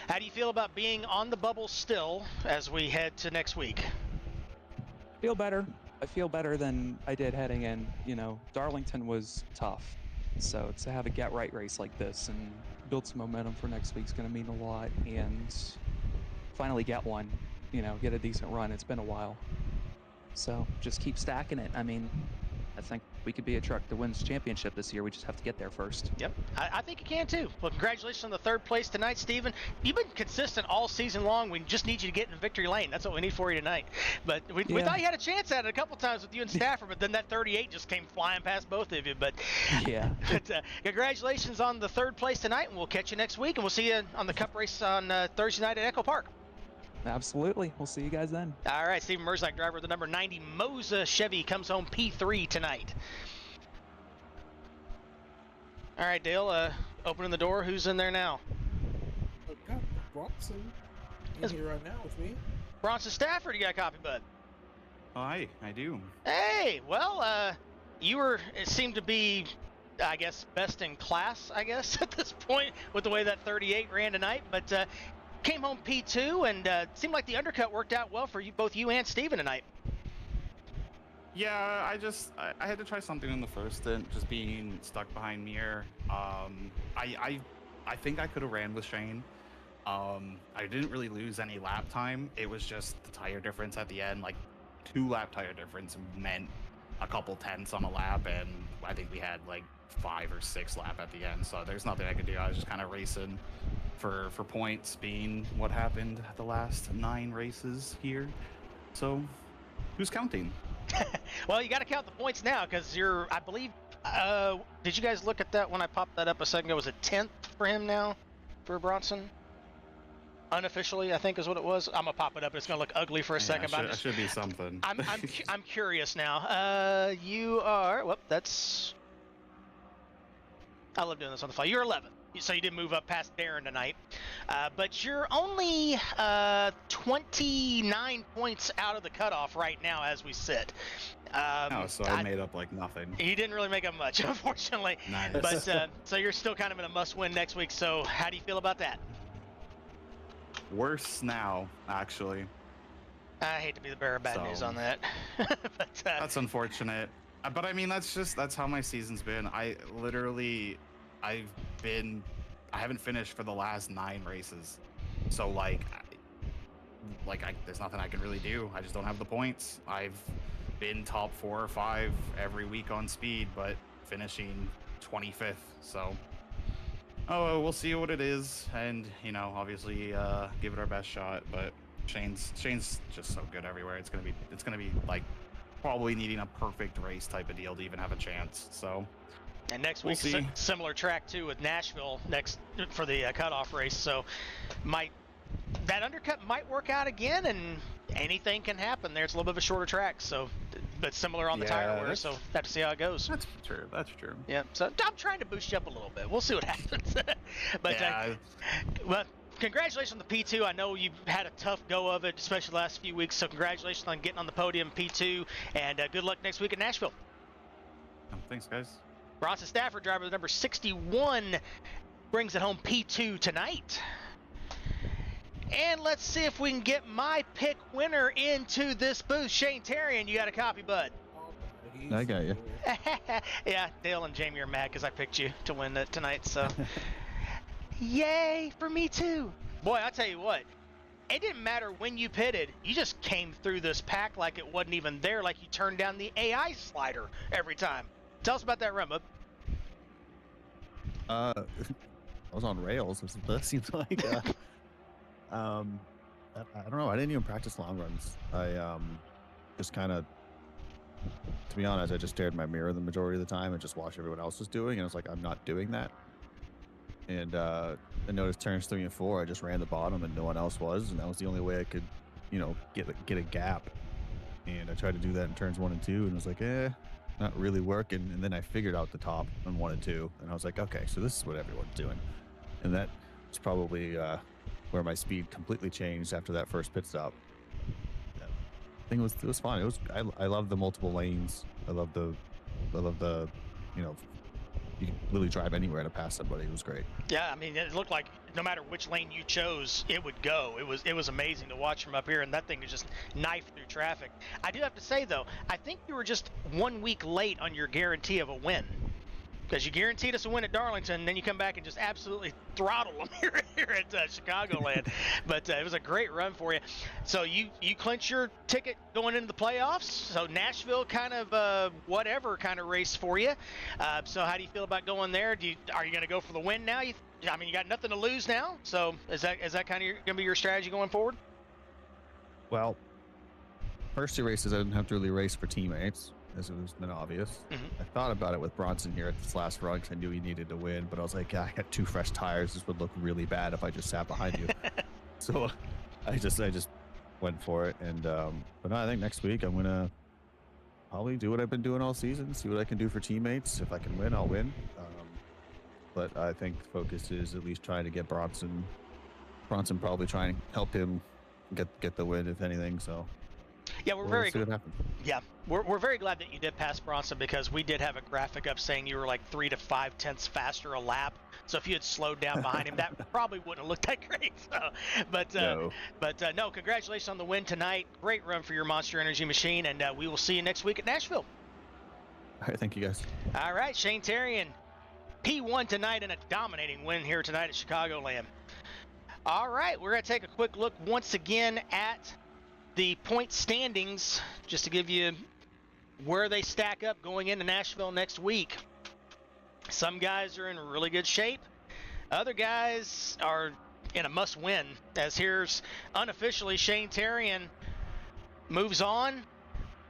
How do you feel about being on the bubble still as we head to next week? Feel better. I feel better than I did heading in. You know, Darlington was tough. So to have a get-right race like this and build some momentum for next week's going to mean a lot. And finally get one, you know, get a decent run. It's been a while. So just keep stacking it. I mean, I think we could be a truck that wins championship this year. We just have to get there first. Yep, I think you can too. Well, congratulations on the third place tonight, Steven. You've been consistent all season long. We just need you to get in victory lane. That's what we need for you tonight. But we thought you had a chance at it a couple times with you and Stafford, but then that 38 just came flying past both of you. But yeah. But congratulations on the third place tonight, and we'll catch you next week. And we'll see you on the Cup race on Thursday night at Echo Park. Absolutely. We'll see you guys then. All right, Steven Merzak, driver of the number 90 Moza Chevy, comes home P3 tonight. All right, Dale, opening the door. Who's in there now? I've got Bronson in here right now with me. Bronson Stafford, you got a copy, bud? Hi, I do. Hey, well, it seemed to be, I guess, best in class, I guess, at this point with the way that 38 ran tonight, but came home P2, and seemed like the undercut worked out well for you, both you and Steven tonight. Yeah, I had to try something in the first stint, just being stuck behind Mir. I think I could have ran with Shane. I didn't really lose any lap time. It was just the tire difference at the end, like 2-lap tire difference meant a couple tenths on a lap, and I think we had like 5 or 6 lap at the end, so there's nothing I could do. I was just kind of racing for points, being what happened at the last 9 races here. So who's counting? Well, you got to count the points now, because I believe, did you guys look at that when I popped that up a second ago? Was it 10th for him now, for Bronson? Unofficially, I think is what it was. I'm gonna pop it up. It's gonna look ugly for a second. But It should be something. I'm curious now. You are. Well, that's. I love doing this on the fly. You're 11, so you did move up past Darren tonight, but you're only 29 points out of the cutoff right now as we sit. So I made up like nothing. You didn't really make up much, unfortunately. Nice. But so you're still kind of in a must-win next week. So how do you feel about that? Worse now, actually. I hate to be the bearer of bad news on that. But, that's unfortunate. But I mean, that's how my season's been. I haven't finished for the last 9 races. So there's nothing I can really do. I just don't have the points. I've been top 4 or 5 every week on speed, but finishing 25th. So, we'll see what it is, and obviously give it our best shot. But Shane's just so good everywhere. It's gonna be like probably needing a perfect race type of deal to even have a chance. So. And next week, similar track too with Nashville next for the cutoff race. So that undercut might work out again, and anything can happen there. It's a little bit of a shorter track, so but similar on the tire wear. So have to see how it goes. That's true. That's true. Yeah. So I'm trying to boost you up a little bit. We'll see what happens. But well, congratulations on the P2. I know you've had a tough go of it, especially the last few weeks. So congratulations on getting on the podium P2, and good luck next week at Nashville. Thanks, guys. Bronson Stafford, driver of the number 61, brings it home P2 tonight. And let's see if we can get my pick winner into this booth. Shane Terrian, you got a copy, bud? I got you. Yeah, Dale and Jamie are mad because I picked you to win it tonight, so. Yay for me too. Boy, I'll tell you what. It didn't matter when you pitted. You just came through this pack like it wasn't even there, like you turned down the AI slider every time. Tell us about that run, bub. I was on rails. It seems like. I don't know. I didn't even practice long runs. I just kind of, to be honest, I just stared in my mirror the majority of the time and just watched everyone else was doing, and I was like, I'm not doing that. And I noticed turns 3 and 4, I just ran the bottom and no one else was, and that was the only way I could, get a gap. And I tried to do that in turns 1 and 2, and it was like, not really working. And then I figured out the top on 1 and 2, and I was like, okay, so this is what everyone's doing. And that was probably where my speed completely changed after that first pit stop. Yeah. I think it was fun. I love the multiple lanes. I love the you know, you can literally drive anywhere to pass somebody. It was great. Yeah, I mean, it looked like no matter which lane you chose, it would go. It was amazing to watch from up here, and that thing is just knifed through traffic. I do have to say, though, I think you were just 1 week late on your guarantee of a win. Because you guaranteed us a win at Darlington, and then you come back and just absolutely throttle them here at Chicagoland. But it was a great run for you. So you clinch your ticket going into the playoffs. So Nashville kind of whatever kind of race for you. So how do you feel about going there? Are you going to go for the win now? I mean, you got nothing to lose now. So is that kind of going to be your strategy going forward? Well, first 2 races I didn't have to really race for teammates, as it was been obvious. I thought about it with Bronson here at this last run because I knew he needed to win, but I was like, yeah, I got 2 fresh tires. This would look really bad if I just sat behind you. So I just went for it. And but no, I think next week I'm gonna probably do what I've been doing all season, see what I can do for teammates. If I can win, I'll win. But I think the focus is at least trying to get Bronson probably trying to help him get the win, if anything. So yeah, we'll see what happens. Yeah, we're very glad that you did pass Bronson, because we did have a graphic up saying you were like 3 to 5 tenths faster a lap. So if you had slowed down behind him, that probably wouldn't have looked that great. So, but no, congratulations on the win tonight. Great run for your Monster Energy machine, and we will see you next week at Nashville. All right, thank you guys. All right, Shane Terrian, P1 tonight, and a dominating win here tonight at Chicagoland. All right, we're going to take a quick look once again at the point standings, just to give you where they stack up going into Nashville next week. Some guys are in really good shape. Other guys are in a must-win, as here's unofficially Shane Terrian moves on.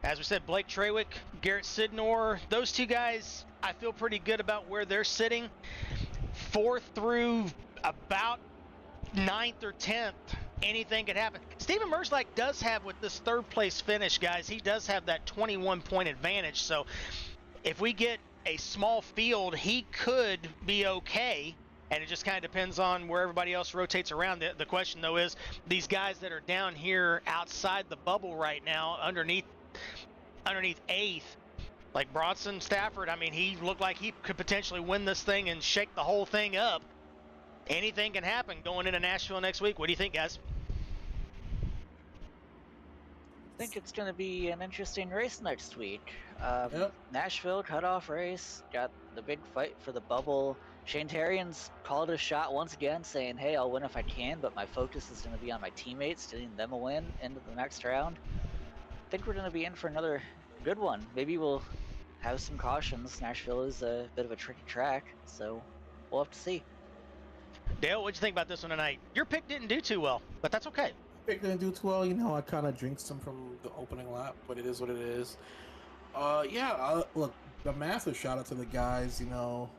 As we said, Blake Trawick, Garrett Sidnor, those 2 guys, I feel pretty good about where they're sitting. 4th through about 9th or 10th. Anything could happen. Steven Merzlak does have, with this 3rd place finish, guys, he does have that 21-point advantage. So if we get a small field, he could be okay. And it just kind of depends on where everybody else rotates around. The question, though, is these guys that are down here outside the bubble right now, underneath 8th, like Bronson Stafford, I mean, he looked like he could potentially win this thing and shake the whole thing up. Anything can happen going into Nashville next week. What do you think, guys? I think it's going to be an interesting race next week. Yep. Nashville cutoff race, got the big fight for the bubble. Shane Terrian's called a shot once again, saying, hey, I'll win if I can, but my focus is going to be on my teammates, getting them a win into the next round. I think we're going to be in for another good one. Maybe we'll have some cautions. Nashville is a bit of a tricky track, so we'll have to see. Dale, what'd you think about this one tonight? Your pick didn't do too well, but that's okay. Pick didn't do too well. You know, I kind of jinxed him from the opening lap, but it is what it is. Look, a massive shout out to the guys, you know,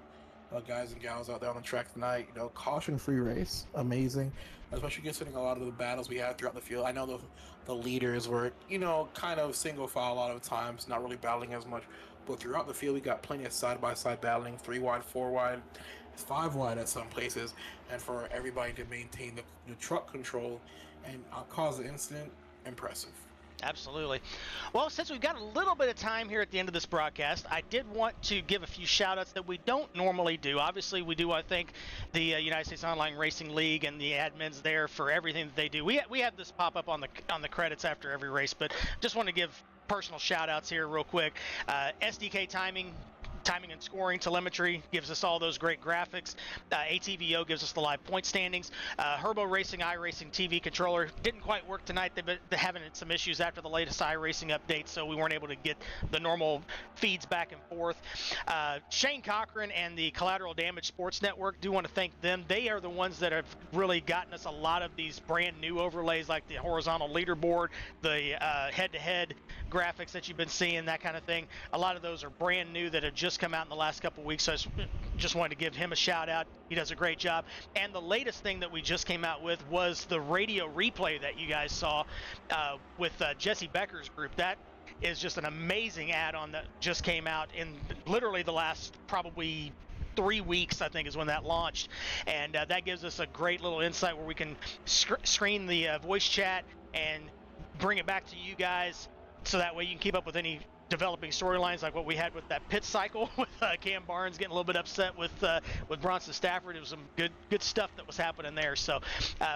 guys and gals out there on the track tonight. You know, caution-free race, amazing. Especially considering a lot of the battles we had throughout the field. I know the leaders were, you know, kind of single file a lot of times, not really battling as much. But throughout the field, we got plenty of side-by-side battling, 3 wide, 4 wide, 5 wide at some places, and for everybody to maintain the truck control and cause an incident, impressive. Absolutely. Well, since we've got a little bit of time here at the end of this broadcast, I did want to give a few shout-outs that we don't normally do. Obviously, we do want to thank the United States Online Racing League and the admins there for everything that they do. We have this pop up on the credits after every race, but just want to give personal shout-outs here real quick. SDK Timing and scoring telemetry gives us all those great graphics. ATVO gives us the live point standings. Herbold Racing iRacing-TV controller didn't quite work tonight. They've been having some issues after the latest iRacing update, so we weren't able to get the normal feeds back and forth. Shane Cochran and the Collateral Damage Sports Network, do want to thank them. They are the ones that have really gotten us a lot of these brand new overlays, like the horizontal leaderboard, the head-to-head graphics that you've been seeing, that kind of thing. A lot of those are brand new that have just come out in the last couple of weeks, so I just wanted to give him a shout out. He does a great job. And the latest thing that we just came out with was the radio replay that you guys saw with Jesse Becker's group. That is just an amazing add-on that just came out in literally the last probably 3 weeks, I think, is when that launched, and that gives us a great little insight where we can screen the voice chat and bring it back to you guys, so that way you can keep up with any developing storylines like what we had with that pit cycle with Cam Barnes getting a little bit upset with Bronson Stafford. It was some good stuff that was happening there. So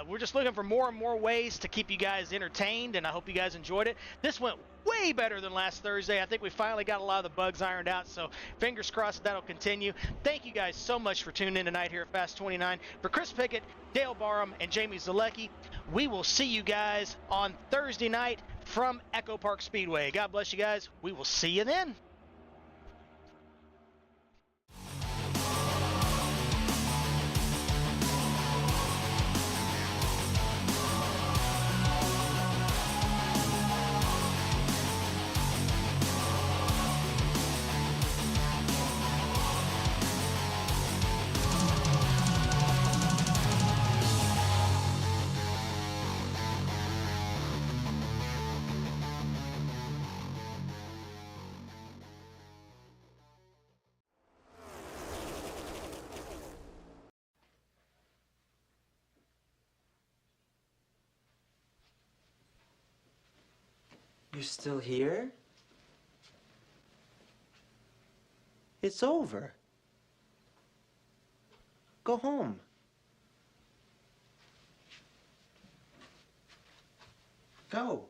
we're just looking for more and more ways to keep you guys entertained, and I hope you guys enjoyed it. This went way better than last Thursday. I think we finally got a lot of the bugs ironed out, so fingers crossed that'll continue. Thank you guys so much for tuning in tonight here at Fast 29. For Chris Pickett, Dale Barham, and Jamie Zalecki, we will see you guys on Thursday night from Echo Park Speedway. God bless you guys. We will see you then. You're still here? It's over. Go home. Go.